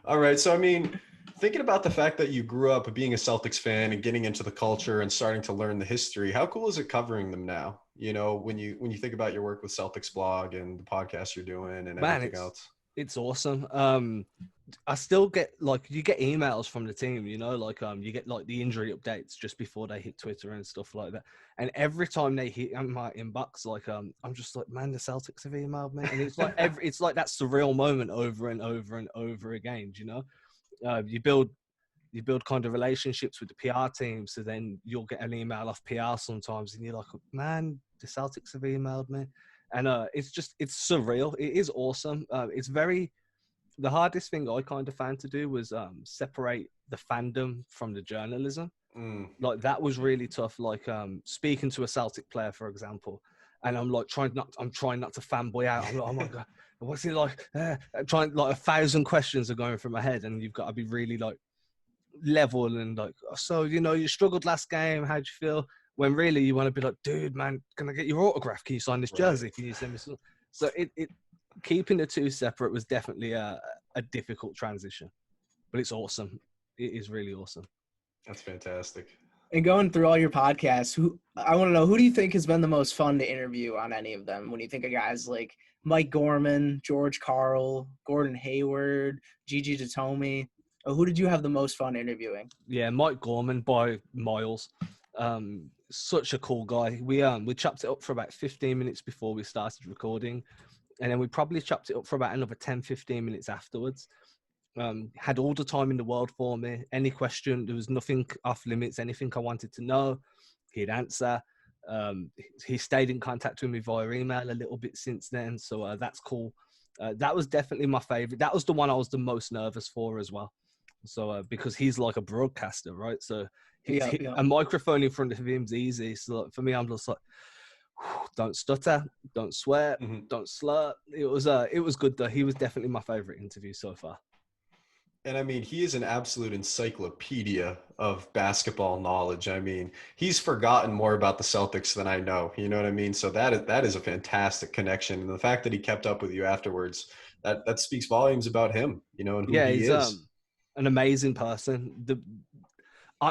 All right. So, I mean, thinking about the fact that you grew up being a Celtics fan and getting into the culture and starting to learn the history, how cool is it covering them now? You know, when you think about your work with Celtics blog and the podcast you're doing and Man, everything else. it's awesome. I still get you get emails from the team, you know, you get like the injury updates just before they hit Twitter and stuff like that. And every time they hit my inbox, I'm just like, man, the Celtics have emailed me, and it's like it's like that surreal moment over and over and over again. You know, you build kind of relationships with the PR team, so then you'll get an email off PR sometimes, and you're like, man, the Celtics have emailed me, and it's surreal. It is awesome. The hardest thing I kind of found to do was separate the fandom from the journalism. Like that was really tough. Speaking to a Celtic player, for example, and I'm trying not to fanboy out. I'm like, oh my god, what's it like? Trying 1,000 questions are going through my head, and you've got to be really level and so you know, you struggled last game. How'd you feel? When really you want to be like, dude, man, can I get your autograph? Can you sign this jersey? Can you send me some? So it keeping the two separate was definitely a difficult transition, but it's awesome. It is really awesome. That's fantastic. And going through all your podcasts, I want to know, who do you think has been the most fun to interview on any of them? When you think of guys like Mike Gorman, George Karl, Gordon Hayward, Gigi Datomi, who did you have the most fun interviewing? Yeah, Mike Gorman by miles. Such a cool guy. We chopped it up for about 15 minutes before we started recording, and then we probably chopped it up for about another 10-15 minutes afterwards. Had all the time in the world for me. Any question, there was nothing off limits. Anything I wanted to know, he'd answer. He stayed in contact with me via email a little bit since then, so that's cool. That was definitely my favorite. That was the one I was the most nervous for as well. So because he's like a broadcaster, right? So a microphone in front of him's easy. So for me, I'm just like, don't stutter, don't swear, don't slur. It was good though. He was definitely my favorite interview so far. And I mean, he is an absolute encyclopedia of basketball knowledge. I mean, he's forgotten more about the Celtics than I know. You know what I mean? So that is a fantastic connection. And the fact that he kept up with you afterwards, that speaks volumes about him, you know, and who he he's is. An amazing person.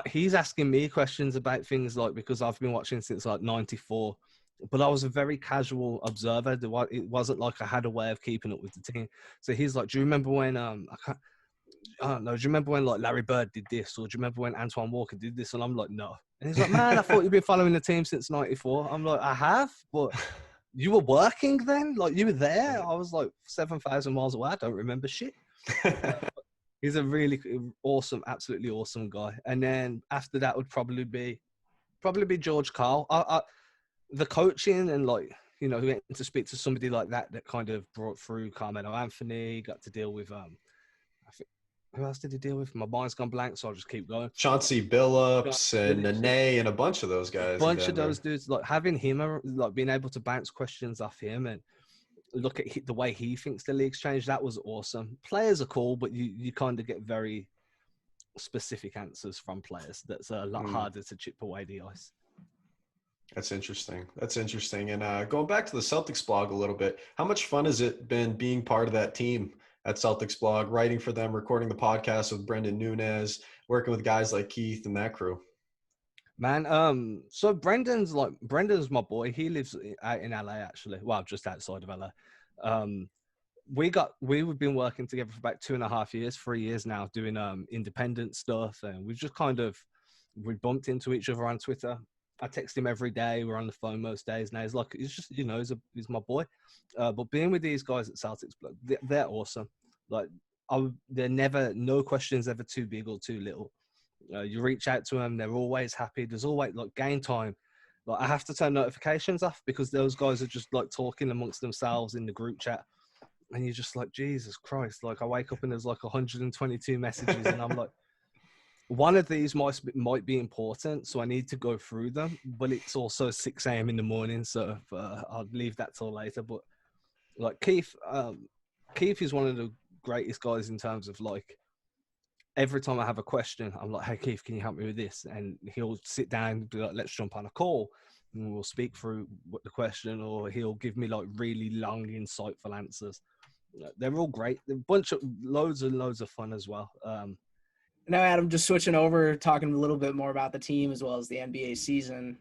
He's asking me questions about things because I've been watching since 94. But I was a very casual observer. It wasn't like I had a way of keeping up with the team. So he's like, do you remember when I don't know, do you remember when Larry Bird did this? Or do you remember when Antoine Walker did this? And I'm like, no. And he's like, man, I thought you'd been following the team since 94. I'm like, I have, but you were working then? You were there? I was 7,000 miles away. I don't remember shit. He's a really awesome, absolutely awesome guy. And then after that would probably be George Karl. The coaching and getting to speak to somebody like that kind of brought through Carmelo Anthony, got to deal with who else did he deal with? My mind's gone blank, so I'll just keep going. Chauncey Billups and Nene and a bunch of those guys. A bunch of those dudes, having him, being able to bounce questions off him and look at the way he thinks the league's changed, that was awesome. Players are cool, but you kind of get very specific answers from players. That's a lot harder to chip away the ice. That's interesting. And going back to the Celtics blog a little bit, how much fun has it been being part of that team at Celtics blog, writing for them, recording the podcast with Brendan Nunez, working with guys like Keith and that crew? Man, so Brendan's my boy. He lives out in LA actually. Well, just outside of LA. We've been working together for about 2.5 years, 3 years now, doing independent stuff, and we've just we bumped into each other on Twitter. I text him every day. We're on the phone most days now. He's just, he's my boy. But being with these guys at Celtics, they're awesome. They're no questions ever too big or too little. You reach out to them, they're always happy. There's always game time. I have to turn notifications off because those guys are just talking amongst themselves in the group chat. And you're just Jesus Christ. I wake up and there's 122 messages and I'm like, one of these might be important, so I need to go through them. But it's also 6 a.m. in the morning, so I'll leave that till later. But like Keith is one of the greatest guys in terms of like every time I have a question, I'm like, "Hey Keith, can you help me with this?" And he'll sit down and be like, "Let's jump on a call." And we'll speak through what the question, or he'll give me like really long, insightful answers. They're all great. They're a bunch of loads and loads of fun as well. Now, Adam, just switching over, talking a little bit more about the team as well as the NBA season.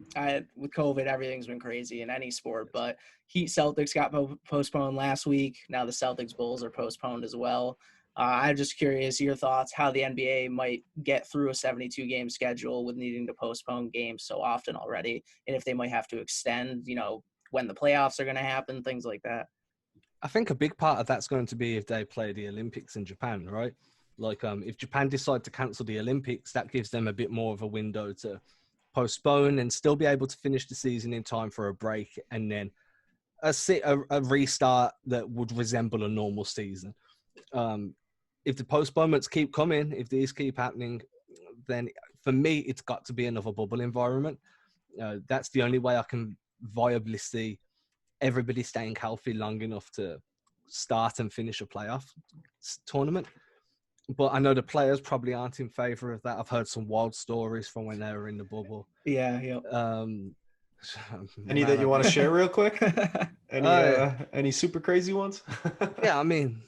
With COVID, everything's been crazy in any sport, but Heat Celtics got postponed last week. Now the Celtics Bulls are postponed as well. I'm just curious your thoughts how the NBA might get through a 72-game schedule with needing to postpone games so often already, and if they might have to extend, when the playoffs are going to happen, things like that. I think a big part of that's going to be if they play the Olympics in Japan, right? Like, if Japan decide to cancel the Olympics, that gives them a bit more of a window to postpone and still be able to finish the season in time for a break, and then a restart that would resemble a normal season. If the postponements keep coming, if these keep happening, then for me, it's got to be another bubble environment. That's the only way I can viably see everybody staying healthy long enough to start and finish a playoff tournament. But I know the players probably aren't in favor of that. I've heard some wild stories from when they were in the bubble. Yeah. Any that you want to share real quick? Any super crazy ones? Yeah, I mean,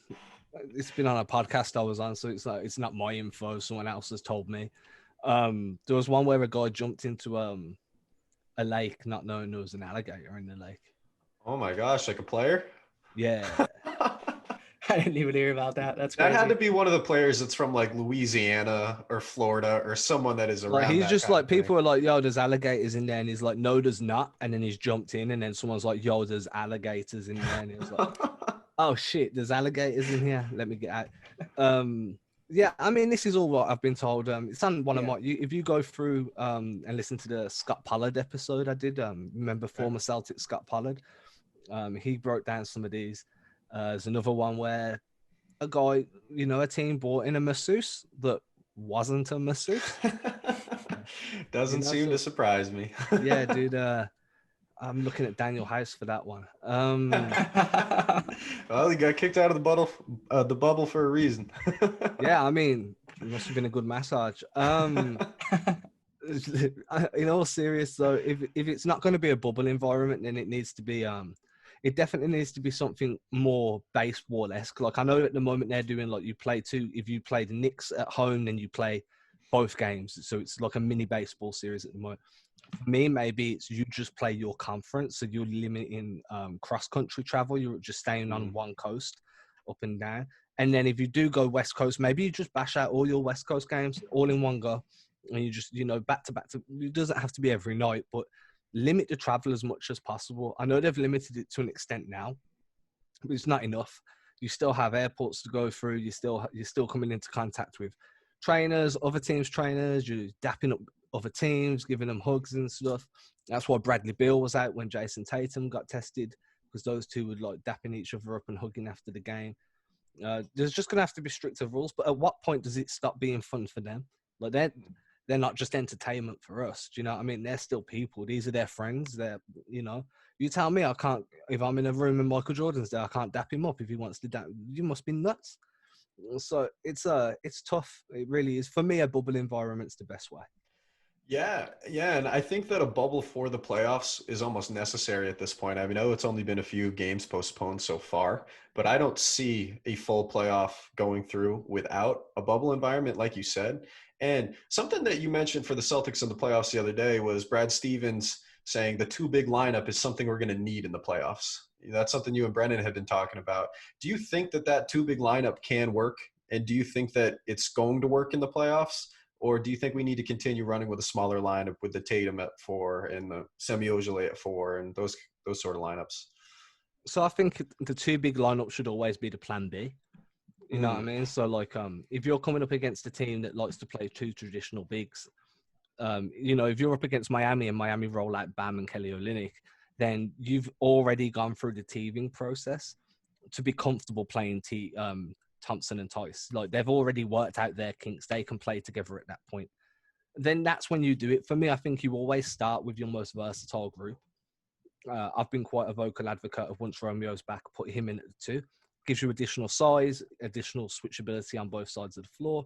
it's been on a podcast I was on, so it's not my info. Someone else has told me. There was one where a guy jumped into a lake, not knowing there was an alligator in the lake. Oh my gosh, like a player? Yeah. I didn't even hear about that. That's crazy. That had to be one of the players that's from like Louisiana or Florida or someone that is around. Like, he's that just kind like, of thing. people are like, "Yo, there's alligators in there," and he's like, "No, there's not." And then he's jumped in, and then someone's like, "Yo, there's alligators in there," and he was like, "Oh shit, there's alligators in here. Let me get out." Yeah, I mean, this is all what I've been told. It's on one of my. If you go through and listen to the Scott Pollard episode I did, remember former Celtic Scott Pollard? He broke down some of these. There's another one where a guy, a team brought in a masseuse that wasn't a masseuse. Doesn't seem to surprise me. Yeah, dude. I'm looking at Daniel House for that one. Well, he got kicked out of the bubble for a reason. Yeah, I mean, it must have been a good massage. In all serious though, if it's not going to be a bubble environment, then it needs to be it definitely needs to be something more baseball-esque. Like, I know at the moment they're doing like, if you play the Knicks at home, then you play both games, so it's like a mini baseball series at the moment. For me, maybe it's you just play your conference, so you're limiting cross-country travel. You're just staying on one coast, up and down. And then if you do go West Coast, maybe you just bash out all your West Coast games all in one go, and you just, back to back. It doesn't have to be every night, but limit the travel as much as possible. I know they've limited it to an extent now, but it's not enough. You still have airports to go through. You're still coming into contact with trainers, other teams' trainers. You're dapping up other teams, giving them hugs and stuff. That's why Bradley Beal was out when Jason Tatum got tested, because those two would like dapping each other up and hugging after the game. There's just going to have to be stricter rules. But at what point does it stop being fun for them? Like, they're not just entertainment for us. Do you know what I mean? They're still people. These are their friends. They're, you tell me I can't, if I'm in a room and Michael Jordan's there, I can't dap him up if he wants to dap. You must be nuts. So it's tough. It really is. For me, a bubble environment's the best way. Yeah. And I think that a bubble for the playoffs is almost necessary at this point. I mean, I know it's only been a few games postponed so far, but I don't see a full playoff going through without a bubble environment, like you said. And something that you mentioned for the Celtics in the playoffs the other day was Brad Stevens saying the two big lineup is something we're going to need in the playoffs. That's something you and Brennan have been talking about. Do you think that two big lineup can work? And do you think that it's going to work in the playoffs? Or do you think we need to continue running with a smaller lineup with the Tatum at 4 and the Semi Ojeleye at 4 and those sort of lineups? So I think the two big lineups should always be the plan B. You know what I mean? So like, if you're coming up against a team that likes to play two traditional bigs, if you're up against Miami and Miami roll out Bam and Kelly Olynyk, then you've already gone through the teething process to be comfortable playing Thompson and Tice. Like, they've already worked out their kinks. They can play together at that point. Then that's when you do it. For me, I think you always start with your most versatile group. I've been quite a vocal advocate of once Romeo's back, put him in at the 2. Gives you additional size, additional switchability on both sides of the floor.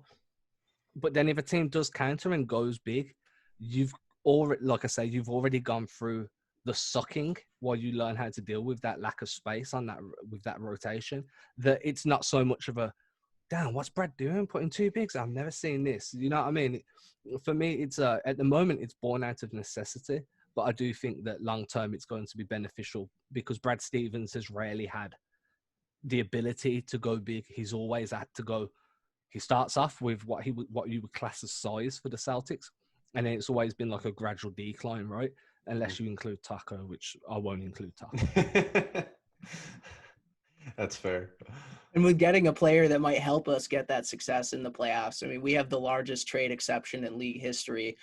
But then if a team does counter and goes big, you've already, like I say, you've already gone through the sucking while you learn how to deal with that lack of space on that with that rotation. That it's not so much of a, damn, what's Brad doing? Putting 2 bigs? I've never seen this. You know what I mean? For me, it's at the moment, it's born out of necessity. But I do think that long term, it's going to be beneficial because Brad Stevens has rarely had the ability to go big. He's always had to go. He starts off with what you would class as size for the Celtics, and then it's always been like a gradual decline, right? Unless you include Taco, which I won't include Taco. That's fair. And with getting a player that might help us get that success in the playoffs, I mean, we have the largest trade exception in league history.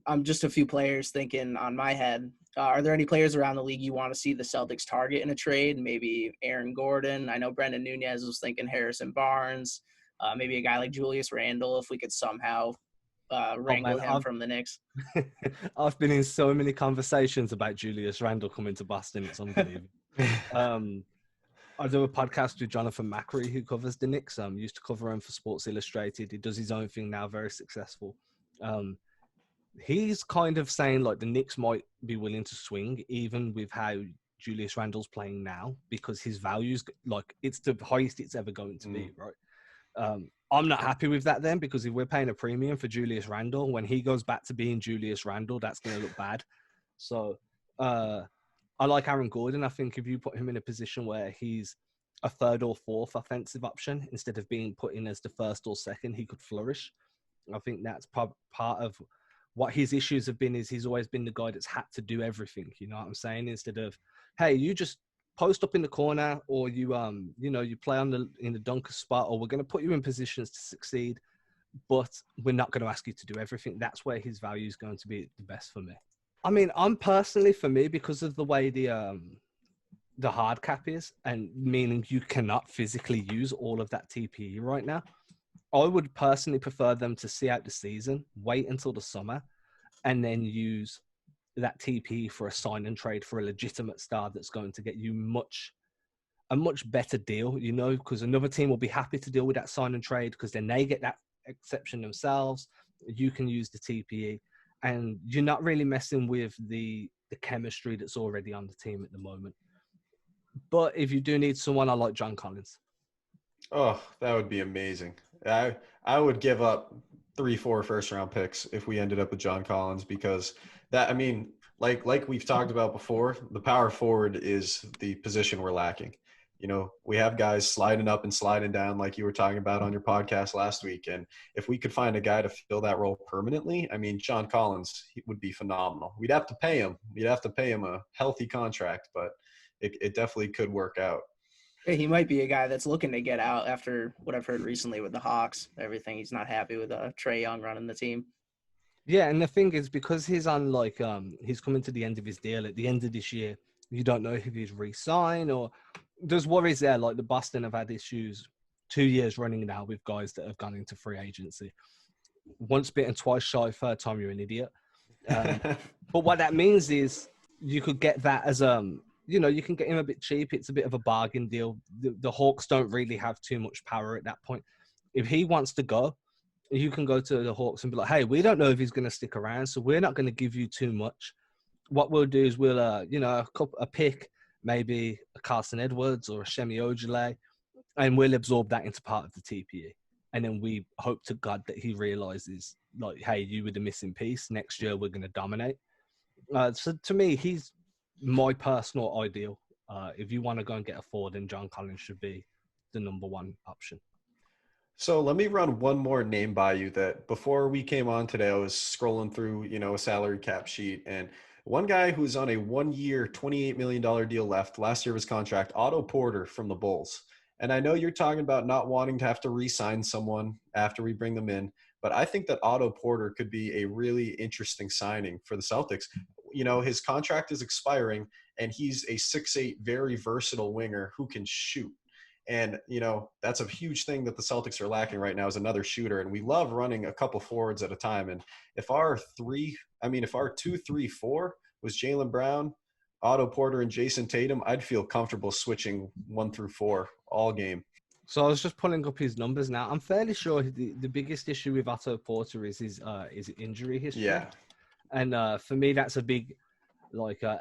I'm just a few players thinking on my head. Are there any players around the league you want to see the Celtics target in a trade? Maybe Aaron Gordon. I know Brendan Nunez was thinking Harrison Barnes. Maybe a guy like Julius Randle, if we could somehow wrangle him from the Knicks. I've been in so many conversations about Julius Randle coming to Boston. It's unbelievable. I do a podcast with Jonathan Macri, who covers the Knicks. Used to cover him for Sports Illustrated. He does his own thing now, very successful. He's kind of saying like the Knicks might be willing to swing even with how Julius Randle's playing now, because his value's like it's the highest it's ever going to be, right? I'm not happy with that then, because if we're paying a premium for Julius Randle, when he goes back to being Julius Randle, that's going to look bad. So I like Aaron Gordon. I think if you put him in a position where he's a 3rd or 4th offensive option instead of being put in as the 1st or 2nd, he could flourish. I think that's part of what his issues have been, is he's always been the guy that's had to do everything. You know what I'm saying? Instead of, hey, you just post up in the corner, or you you play in the dunker spot, or we're going to put you in positions to succeed, but we're not going to ask you to do everything. That's where his value is going to be the best for me. I mean, for me, because of the way the hard cap is, and meaning you cannot physically use all of that TPE right now, I would personally prefer them to see out the season, wait until the summer, and then use that TPE for a sign and trade for a legitimate star that's going to get you a much better deal, you know, because another team will be happy to deal with that sign and trade because then they get that exception themselves. You can use the TPE, and you're not really messing with the chemistry that's already on the team at the moment. But if you do need someone, I like John Collins. Oh, that would be amazing. I would give up 3-4 first-round picks if we ended up with John Collins, because that, I mean, like we've talked about before, the power forward is the position we're lacking. You know, we have guys sliding up and sliding down, like you were talking about on your podcast last week. And if we could find a guy to fill that role permanently, I mean, John Collins would be phenomenal. We'd have to pay him. We'd have to pay him a healthy contract, but it definitely could work out. He might be a guy that's looking to get out after what I've heard recently with the Hawks. Everything, he's not happy with Trae Young running the team. Yeah, and the thing is, because he's on he's coming to the end of his deal at the end of this year, you don't know if he's re-signed, or there's worries there. Like the Boston have had issues 2 years running now with guys that have gone into free agency. Once bitten, twice shy, 3rd time you're an idiot. But what that means is you could get that as you can get him a bit cheap. It's a bit of a bargain deal. The Hawks don't really have too much power at that point. If he wants to go, you can go to the Hawks and be like, hey, we don't know if he's going to stick around, so we're not going to give you too much. What we'll do is we'll, a pick, maybe a Carson Edwards or a Shemi Ojale, and we'll absorb that into part of the TPE. And then we hope to God that he realizes, like, hey, you were the missing piece. Next year, we're going to dominate. So to me, he's my personal ideal. If you want to go and get a forward, then John Collins should be the number 1 option. So let me run one more name by you that before we came on today, I was scrolling through, a salary cap sheet, and one guy who's on a 1-year, $28 million deal left, last year of his contract, Otto Porter from the Bulls. And I know you're talking about not wanting to have to re-sign someone after we bring them in, but I think that Otto Porter could be a really interesting signing for the Celtics. You know, his contract is expiring, and he's a 6'8", very versatile winger who can shoot. And, that's a huge thing that the Celtics are lacking right now is another shooter. And we love running a couple forwards at a time. And if our 2-3-4 was Jaylen Brown, Otto Porter, and Jason Tatum, I'd feel comfortable switching 1 through 4 all game. So I was just pulling up his numbers now. I'm fairly sure the biggest issue with Otto Porter is his injury history. Yeah. And for me, that's a big,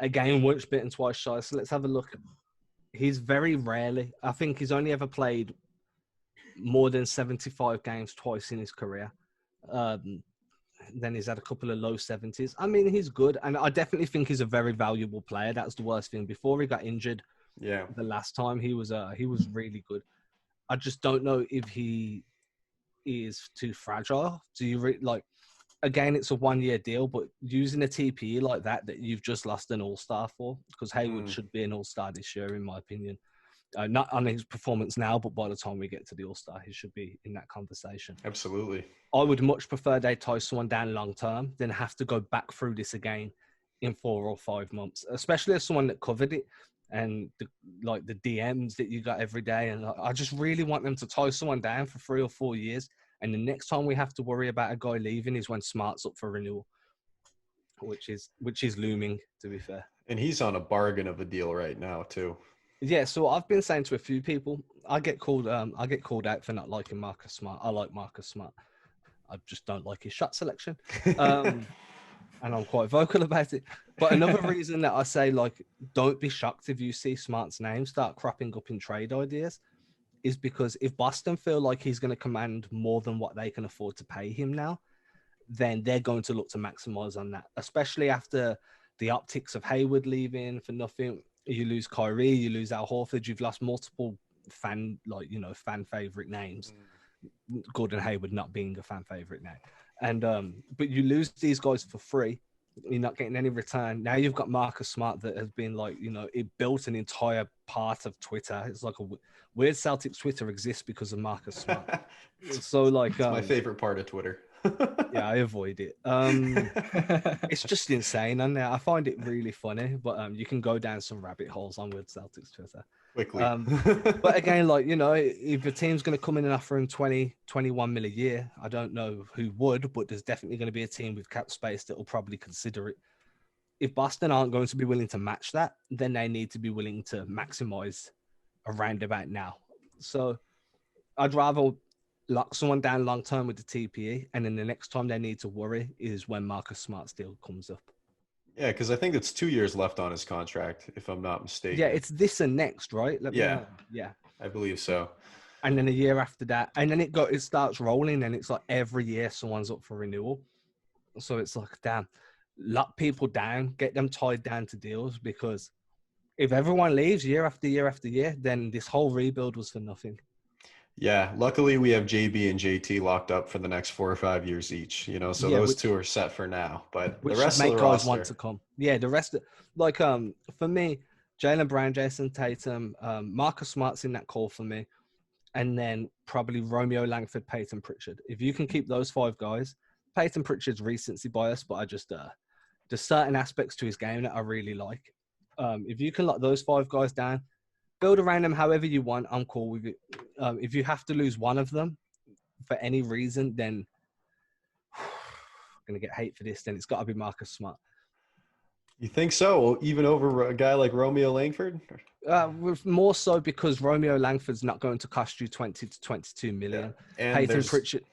again, once bitten, twice shy. So let's have a look. He's very rarely, I think he's only ever played more than 75 games twice in his career. Then he's had a couple of low 70s. I mean, he's good. And I definitely think he's a very valuable player. That's the worst thing. Before he got injured, the last time, he was really good. I just don't know if he is too fragile. Do you again, it's a 1-year deal, but using a TPE like that you've just lost an all-star for, because Hayward should be an all-star this year, in my opinion. Not on his performance now, but by the time we get to the all-star, he should be in that conversation. Absolutely. I would much prefer they tie someone down long-term than have to go back through this again in 4 or 5 months, especially as someone that covered it and the DMs that you got every day. And I just really want them to tie someone down for 3 or 4 years. And the next time we have to worry about a guy leaving is when Smart's up for renewal, which is looming, to be fair. And he's on a bargain of a deal right now too. Yeah, so I've been saying to a few people, I get called out for not liking Marcus Smart. I like Marcus Smart. I just don't like his shot selection. And I'm quite vocal about it. But another reason that I say, don't be shocked if you see Smart's name start cropping up in trade ideas is because if Boston feel like he's going to command more than what they can afford to pay him now, then they're going to look to maximize on that, especially after the optics of Hayward leaving for nothing. You lose Kyrie, you lose Al Horford, you've lost multiple fan favorite names. Gordon Hayward not being a fan favorite now. And but you lose these guys for free. You're not getting any return. Now you've got Marcus Smart that has been it built an entire part of Twitter. It's like a weird Celtics Twitter exists because of Marcus Smart. So it's my favorite part of Twitter. Yeah, I avoid it. It's just insane, and I find it really funny. But you can go down some rabbit holes on Weird Celtics Twitter quickly. But again, if a team's going to come in and offer him 21 mil a year, I don't know who would, but there's definitely going to be a team with cap space that will probably consider it. If Boston aren't going to be willing to match that, then they need to be willing to maximize around about now. So I'd rather lock someone down long term with the TPE, and then the next time they need to worry is when Marcus Smart's deal comes up. Yeah, because I think it's 2 years left on his contract, if I'm not mistaken. Yeah, it's this and next, right? Yeah, I believe so. And then a year after that, and then it starts rolling, and it's like every year someone's up for renewal. So it's like, damn, lock people down, get them tied down to deals, because if everyone leaves year after year after year, then this whole rebuild was for nothing. Yeah, luckily we have JB and JT locked up for the next 4 or 5 years each, so those two are set for now. But the rest of the roster want to come. Yeah, the rest for me, Jaylen Brown, Jason Tatum, Marcus Smart's in that call for me, and then probably Romeo Langford, Peyton Pritchard. If you can keep those 5 guys, Peyton Pritchard's recency bias, but I just there's certain aspects to his game that I really like. If you can lock those 5 guys down, build around them however you want, I'm cool with it. If you have to lose one of them for any reason, then I'm going to get hate for this. Then it's got to be Marcus Smart. You think so? Even over a guy like Romeo Langford? More so because Romeo Langford's not going to cost you 20 to 22 million. Yeah. Peyton Pritchard.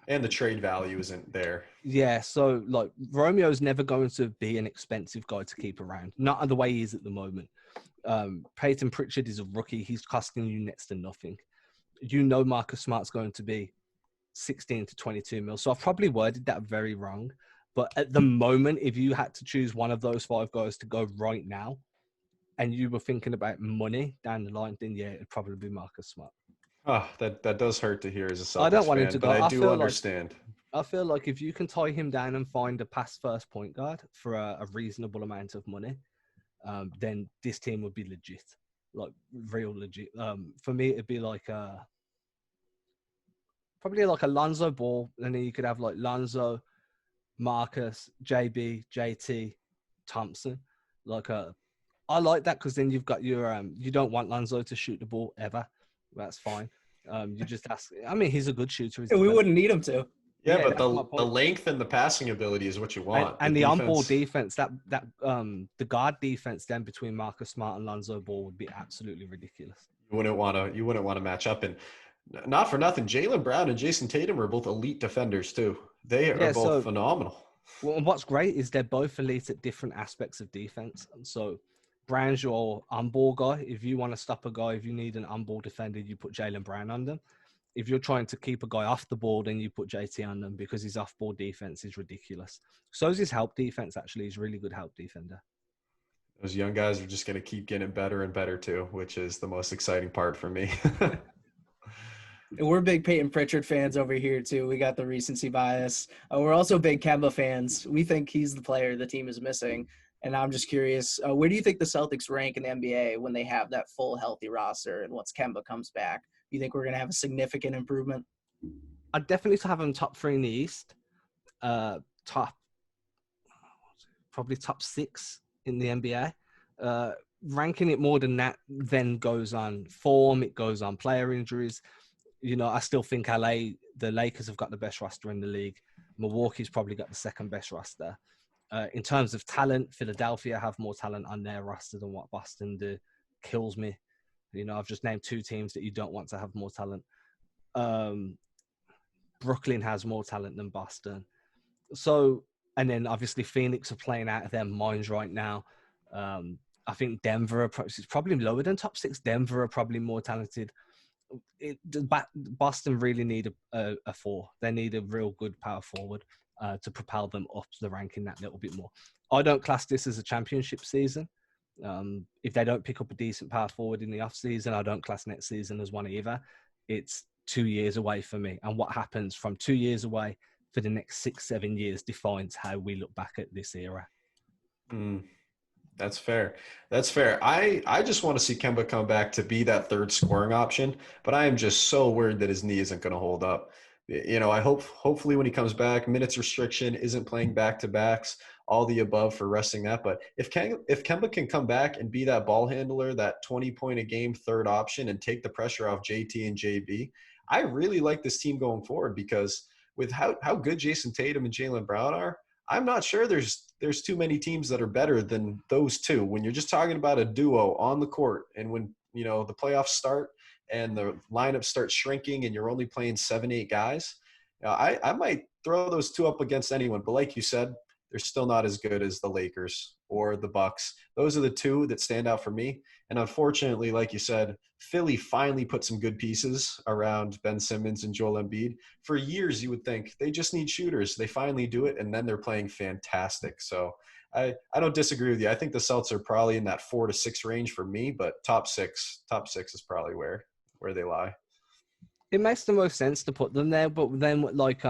And the trade value isn't there. Yeah, so Romeo's never going to be an expensive guy to keep around. Not the way he is at the moment. Peyton Pritchard is a rookie. He's costing you next to nothing. Marcus Smart's going to be 16 to 22 mil. So I've probably worded that very wrong. But at the moment, if you had to choose one of those 5 guys to go right now, and you were thinking about money down the line, then yeah, it'd probably be Marcus Smart. Oh, that does hurt to hear as a Celtics I don't want him to go. But I do understand. I feel like if you can tie him down and find a pass first point guard for a reasonable amount of money, then this team would be legit, real legit. For me, it'd be probably like a Lonzo Ball, and then you could have Lonzo, Marcus, JB, JT, Thompson. I like that because then you've got your you don't want Lonzo to shoot the ball ever. That's fine. You just ask. I mean, he's a good shooter. He's We developed. wouldn't need him to. Yeah, Yeah, but that's my the point. length and the passing ability is what you And, want. The and the on-ball defense, defense, the guard defense then between Marcus Smart and Lonzo Ball would be absolutely ridiculous. you wouldn't want to match up. And not for nothing, Jaylen Brown and Jason Tatum are both elite defenders too. They are Yeah, both so phenomenal. well, and what's great is they're both elite at different aspects of defense. And so Brown's your on-ball guy. If you want to stop a guy, if you need an on-ball defender, you put Jaylen Brown on them. If you're trying to keep a guy off the ball, then you put JT on them because his off-ball defense is ridiculous. So is his help defense, actually. He's a really good help defender. Those young guys are just going to keep getting better and better too, which is the most exciting part for me. And we're big Peyton Pritchard fans over here too. We got the recency bias. We're also big Kemba fans. We think he's the player the team is missing. And I'm just curious, where do you think the Celtics rank in the NBA when they have that full healthy roster and once Kemba comes back? Do you think we're going to have a significant improvement? I'd definitely have him top 3 in the East. Probably top 6 in the NBA. Ranking it more than that then goes on form, it goes on player injuries. You know, I still think the Lakers have got the best roster in the league. Milwaukee's probably got the second best roster. In terms of talent, Philadelphia have more talent on their roster than what Boston do. Kills me. You know, I've just named 2 teams that you don't want to have more talent. Brooklyn has more talent than Boston. So, and then obviously Phoenix are playing out of their minds right now. I think Denver is probably lower than top 6. Denver are probably more talented. Boston really need a 4. They need a real good power forward to propel them up the ranking that little bit more. I don't class this as a championship season. If they don't pick up a decent power forward in the off season, I don't class next season as one either. It's 2 years away for me. And what happens from 2 years away for the next 6-7 years defines how we look back at this era. That's fair. That's fair. I just want to see Kemba come back to be that third scoring option, but I am just so worried that his knee isn't going to hold up. You know, hopefully when he comes back, minutes restriction, isn't playing back-to-backs, all the above for resting that. But if Kemba can come back and be that ball handler, that 20-point-a-game third option and take the pressure off JT and JB, I really like this team going forward because with how good Jason Tatum and Jaylen Brown are, I'm not sure there's too many teams that are better than those two. When you're just talking about a duo on the court and when, you know, the playoffs start and the lineup starts shrinking and you're only playing 7-8 guys, I might throw those two up against anyone. But like you said, they're still not as good as the Lakers or the Bucks. Those are the two that stand out for me. And unfortunately, like you said, Philly finally put some good pieces around Ben Simmons and Joel Embiid. For years, you would think they just need shooters. They finally do it, and then they're playing fantastic. So I don't disagree with you. I think the Celtics are probably in that 4 to 6 range for me, but top six is probably where they lie. It makes the most sense to put them there, but then like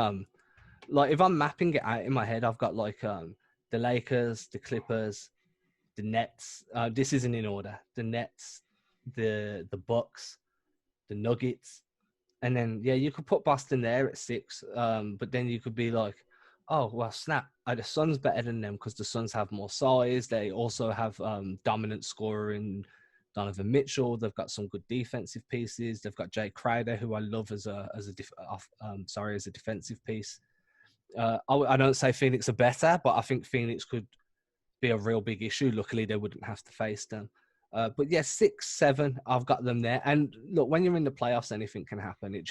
if I'm mapping it out in my head, I've got like the Lakers, the Clippers, the Nets. This isn't in order. The Nets, the Bucks, the Nuggets, and then you could put Boston there at 6. But then you could be like, oh well, snap! The Suns better than them because the Suns have more size. They also have dominant scorer in Donovan Mitchell. They've got some good defensive pieces. They've got Jay Crowder, who I love as a defensive piece. I don't say Phoenix are better, but I think Phoenix could be a real big issue. Luckily, they wouldn't have to face them. But 6, 7, I've got them there. And look, when you're in the playoffs, anything can happen.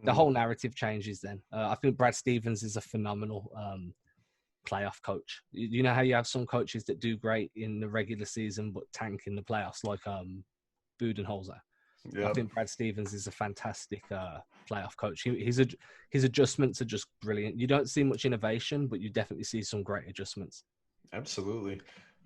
The whole narrative changes then. I think Brad Stevens is a phenomenal playoff coach. You know how you have some coaches that do great in the regular season but tank in the playoffs, like Budenholzer. Yep. I think Brad Stevens is a fantastic playoff coach. His adjustments are just brilliant. You don't see much innovation, but you definitely see some great adjustments. Absolutely.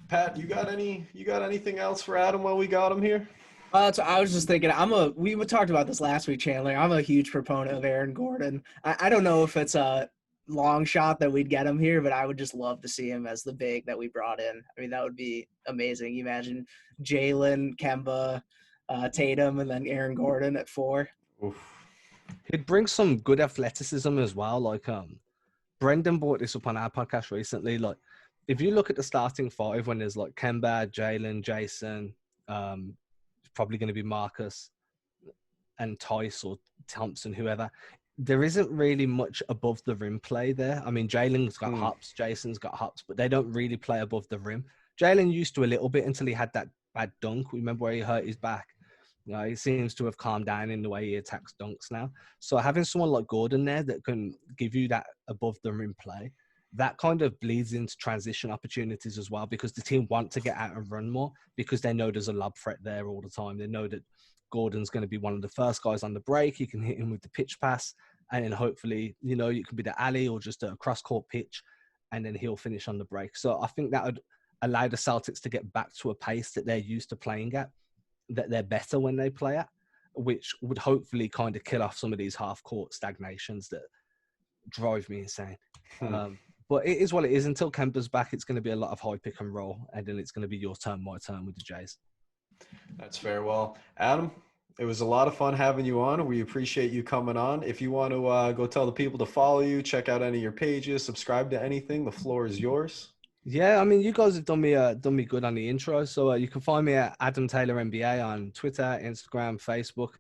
Pat, you got anything else for Adam while we got him here? So I was just thinking, we talked about this last week, Chandler. I'm a huge proponent of Aaron Gordon. I don't know if it's a long shot that we'd get him here, but I would just love to see him as the big that we brought in. I mean, that would be amazing. You imagine Jaylen, Kemba, Tatum, and then Aaron Gordon at 4. Oof. He'd bring some good athleticism as well. Like Brendan brought this up on our podcast recently. Like, if you look at the starting 5 when there's like Kemba, Jaylen, Jason, it's probably going to be Marcus, and Tice or Thompson, whoever, there isn't really much above the rim play there. I mean, Jalen's got hops, Jason's got hops, but they don't really play above the rim. Jalen used to a little bit until he had that bad dunk. Remember where he hurt his back? He seems to have calmed down in the way he attacks dunks now. So having someone like Gordon there that can give you that above the rim play, that kind of bleeds into transition opportunities as well, because the team want to get out and run more because they know there's a lob threat there all the time. They know that Gordon's going to be one of the first guys on the break. You can hit him with the pitch pass, and then hopefully, you could be the alley or just a cross-court pitch, and then he'll finish on the break. So I think that would allow the Celtics to get back to a pace that they're used to playing at, that they're better when they play at, which would hopefully kind of kill off some of these half-court stagnations that drive me insane. But it is what it is. Until Kemba's back, it's going to be a lot of high pick and roll, and then it's going to be your turn, my turn with the Jays. That's fair. Well, Adam, it was a lot of fun having you on. We appreciate you coming on. If you want to go tell the people to follow you, check out any of your pages, subscribe to anything, the floor is yours. Yeah, I mean, you guys have done me good on the intro. So you can find me at Adam Taylor NBA on Twitter, Instagram, Facebook.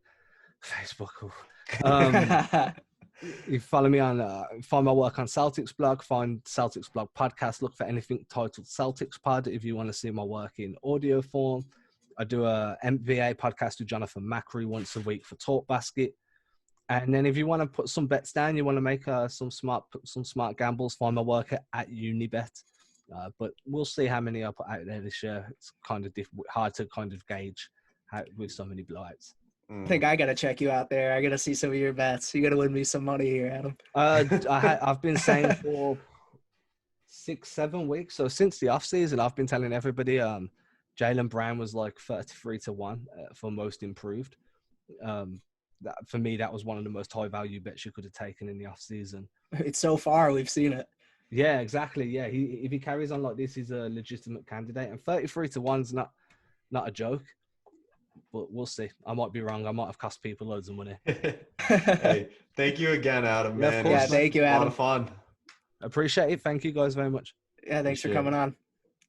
You follow me on, find my work on Celtics blog, find Celtics blog podcast, look for anything titled Celtics pod if you want to see my work in audio form. I do a NBA podcast with Jonathan Macri once a week for Talk Basket. And then if you want to put some bets down, you want to make some smart gambles, find my work at Unibet. But we'll see how many I put out there this year. It's kind of hard to kind of gauge with so many blowouts. I think I got to check you out there. I got to see some of your bets. You got to win me some money here, Adam. I've been saying for 6-7 weeks. So since the offseason, I've been telling everybody Jaylen Brown was like 33-1 for most improved. For me, that was one of the most high value bets you could have taken in the offseason. It's so far, we've seen it. Yeah, exactly. Yeah, if he carries on like this, he's a legitimate candidate. And 33-1 is not a joke. But we'll see. I might be wrong. I might have cost people loads of money. Hey, thank you again, Adam, man. Yeah, thank you, Adam. A lot of fun. Appreciate it. Thank you guys very much. Yeah, thanks for coming on.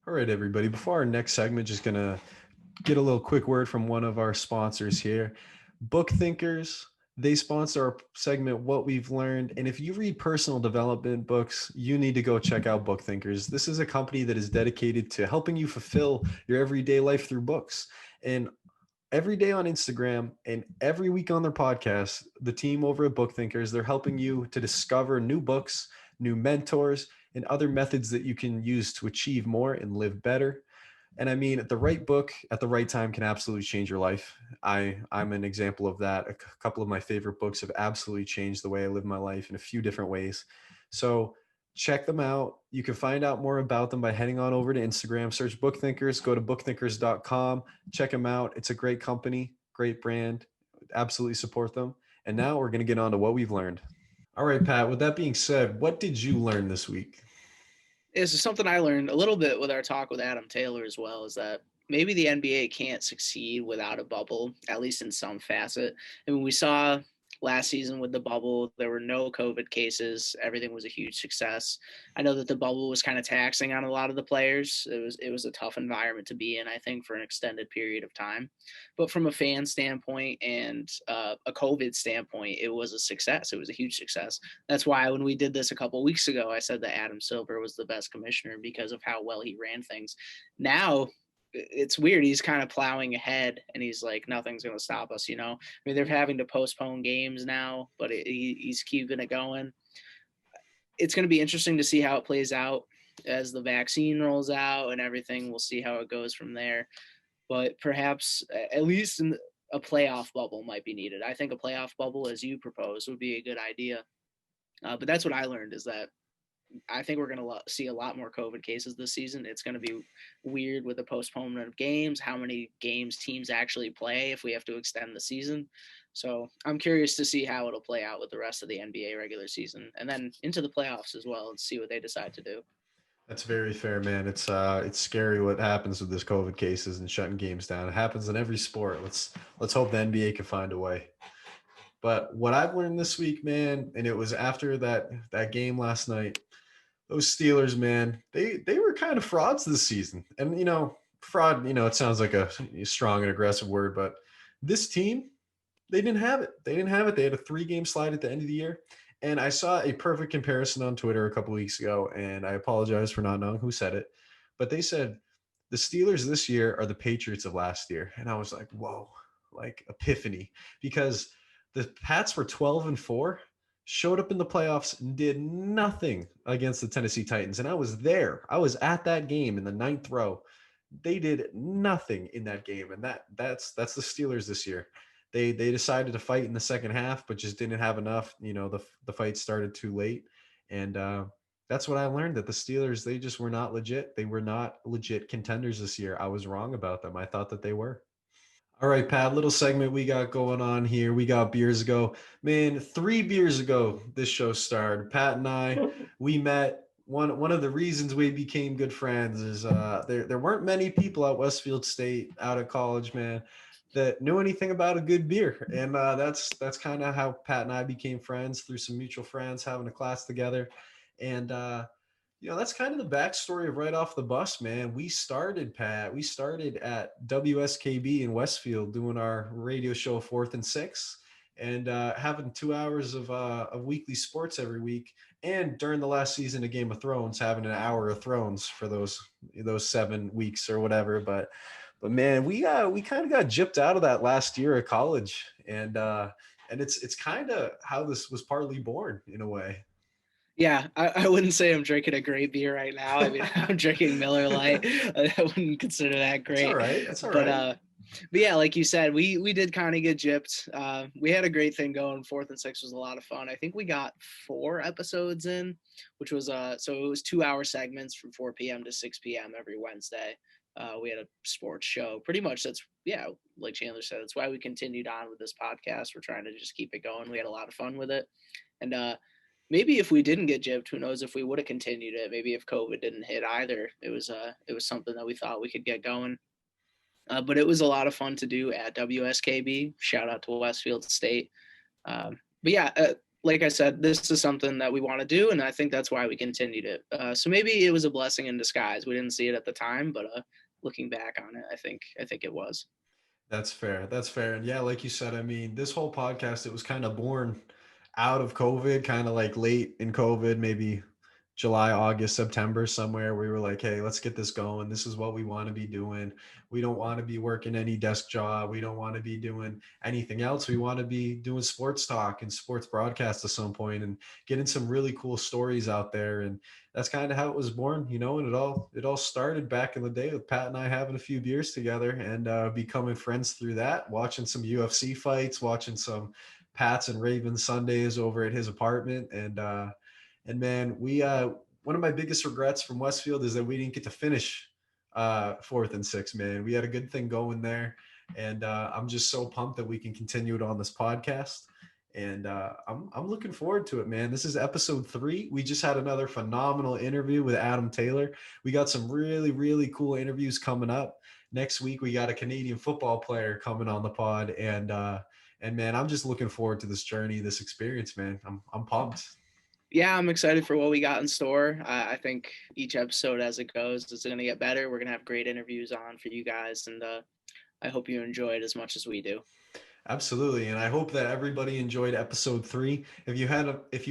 All right, everybody. Before our next segment, just going to get a little quick word from one of our sponsors here. Book Thinkers. They sponsor our segment, What We've Learned. And if you read personal development books, you need to go check out Book Thinkers. This is a company that is dedicated to helping you fulfill your everyday life through books. And every day on Instagram and every week on their podcast, the team over at Book Thinkers, they're helping you to discover new books, new mentors, and other methods that you can use to achieve more and live better. And I mean, the right book at the right time can absolutely change your life. I'm an example of that. A couple of my favorite books have absolutely changed the way I live my life in a few different ways. So check them out. You can find out more about them by heading on over to Instagram, search Book Thinkers, go to bookthinkers.com, check them out. It's a great company, great brand. Absolutely support them. And now we're going to get on to what we've learned. All right, Pat, with that being said, what did you learn this week? This is something I learned a little bit with our talk with Adam Taylor as well, is that maybe the NBA can't succeed without a bubble, at least in some facet. I mean, we saw last season with the bubble, there were no COVID cases. Everything was a huge success. I know that the bubble was kind of taxing on a lot of the players. It was a tough environment to be in, I think, for an extended period of time. But from a fan standpoint and a COVID standpoint, it was a success. It was a huge success. That's why when we did this a couple of weeks ago, I said that Adam Silver was the best commissioner because of how well he ran things. Now, it's weird. He's kind of plowing ahead and he's like, nothing's going to stop us, I mean, they're having to postpone games now, but he's keeping it going. It's going to be interesting to see how it plays out as the vaccine rolls out and everything. We'll see how it goes from there. But perhaps at least in a playoff bubble might be needed. I think a playoff bubble, as you proposed, would be a good idea. But that's what I learned, is that I think we're going to see a lot more COVID cases this season. It's going to be weird with the postponement of games, how many games teams actually play if we have to extend the season. So I'm curious to see how it'll play out with the rest of the NBA regular season and then into the playoffs as well and see what they decide to do. That's very fair, man. It's scary what happens with this COVID cases and shutting games down. It happens in every sport. Let's hope the NBA can find a way. But what I've learned this week, man, and it was after that game last night, those Steelers, man, they were kind of frauds this season. And, fraud, it sounds like a strong and aggressive word, but this team, They didn't have it. They didn't have it. They had a 3-game slide at the end of the year. And I saw a perfect comparison on Twitter a couple weeks ago, and I apologize for not knowing who said it, but they said the Steelers this year are the Patriots of last year. And I was like, whoa, like epiphany, because the Pats were 12-4, showed up in the playoffs and did nothing against the Tennessee Titans. And I was there. I was at that game in the 9th row. They did nothing in that game, and that's the Steelers this year. They decided to fight in the second half, but just didn't have enough. The fight started too late, and that's what I learned, that the Steelers, they just were not legit. They were not legit contenders this year. I was wrong about them. I thought that they were. All right, Pat, little segment we got going on here. We got beers ago. Man, 3 beers ago, this show started. Pat and I, we met. One of the reasons we became good friends is there weren't many people at Westfield State out of college, man, that knew anything about a good beer. And that's kind of how Pat and I became friends, through some mutual friends having a class together. And that's kind of the backstory of Right Off the Bus, man. We started at WSKB in Westfield doing our radio show 4th and 6, and having 2 hours of weekly sports every week. And during the last season of Game of Thrones, having an hour of Thrones for those 7 weeks or whatever. But man, we kind of got gypped out of that last year of college, and it's kind of how this was partly born in a way. Yeah, I wouldn't say I'm drinking a great beer right now. I mean, I'm drinking Miller Lite. I wouldn't consider that great. It's all right. It's all but, right. But yeah, like you said, we did kind of get gypped. We had a great thing going. 4th and 6 was a lot of fun. I think we got 4 episodes in, which was so it was 2-hour segments from 4 p.m. to 6 p.m. every Wednesday. We had a sports show. Pretty much like Chandler said, that's why we continued on with this podcast. We're trying to just keep it going. We had a lot of fun with it. And maybe if we didn't get gypped, who knows if we would have continued it. Maybe if COVID didn't hit either, it was something that we thought we could get going. But it was a lot of fun to do at WSKB. Shout out to Westfield State. But yeah, like I said, this is something that we want to do, and I think that's why we continued it. So maybe it was a blessing in disguise. We didn't see it at the time, but looking back on it, I think it was. That's fair. That's fair. And yeah, like you said, I mean, this whole podcast, it was kind of born out of COVID, kind of like late in COVID, maybe July, August, September, somewhere. We were like, hey, let's get this going. This is what we want to be doing. We don't want to be working any desk job. We don't want to be doing anything else. We want to be doing sports talk and sports broadcast at some point, and getting some really cool stories out there. And that's kind of how it was born, and it all started back in the day with Pat and I having a few beers together, and becoming friends through that, watching some UFC fights, watching some Pats and Ravens Sundays over at his apartment. And man, we one of my biggest regrets from Westfield is that we didn't get to finish 4th and 6, man. We had a good thing going there, and I'm just so pumped that we can continue it on this podcast. And I'm looking forward to it, man. This is episode 3. We just had another phenomenal interview with Adam Taylor. We got some really, really cool interviews coming up. Next week, we got a Canadian football player coming on the pod, and man, I'm just looking forward to this journey, this experience, man. I'm pumped. Yeah, I'm excited for what we got in store. I think each episode as it goes is going to get better. We're going to have great interviews on for you guys, and I hope you enjoy it as much as we do. Absolutely. And I hope that everybody enjoyed episode 3. If you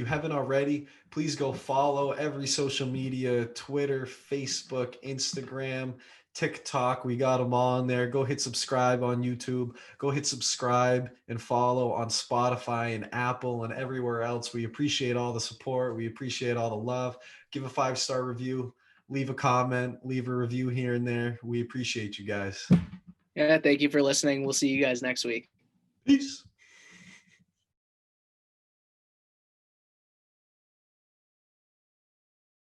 haven't already, please go follow every social media, Twitter, Facebook, Instagram, TikTok. We got them on there. Go hit subscribe on YouTube. Go hit subscribe and follow on Spotify and Apple and everywhere else. We appreciate all the support. We appreciate all the love. Give a 5-star review. Leave a comment. Leave a review here and there. We appreciate you guys. Yeah, thank you for listening. We'll see you guys next week. Peace.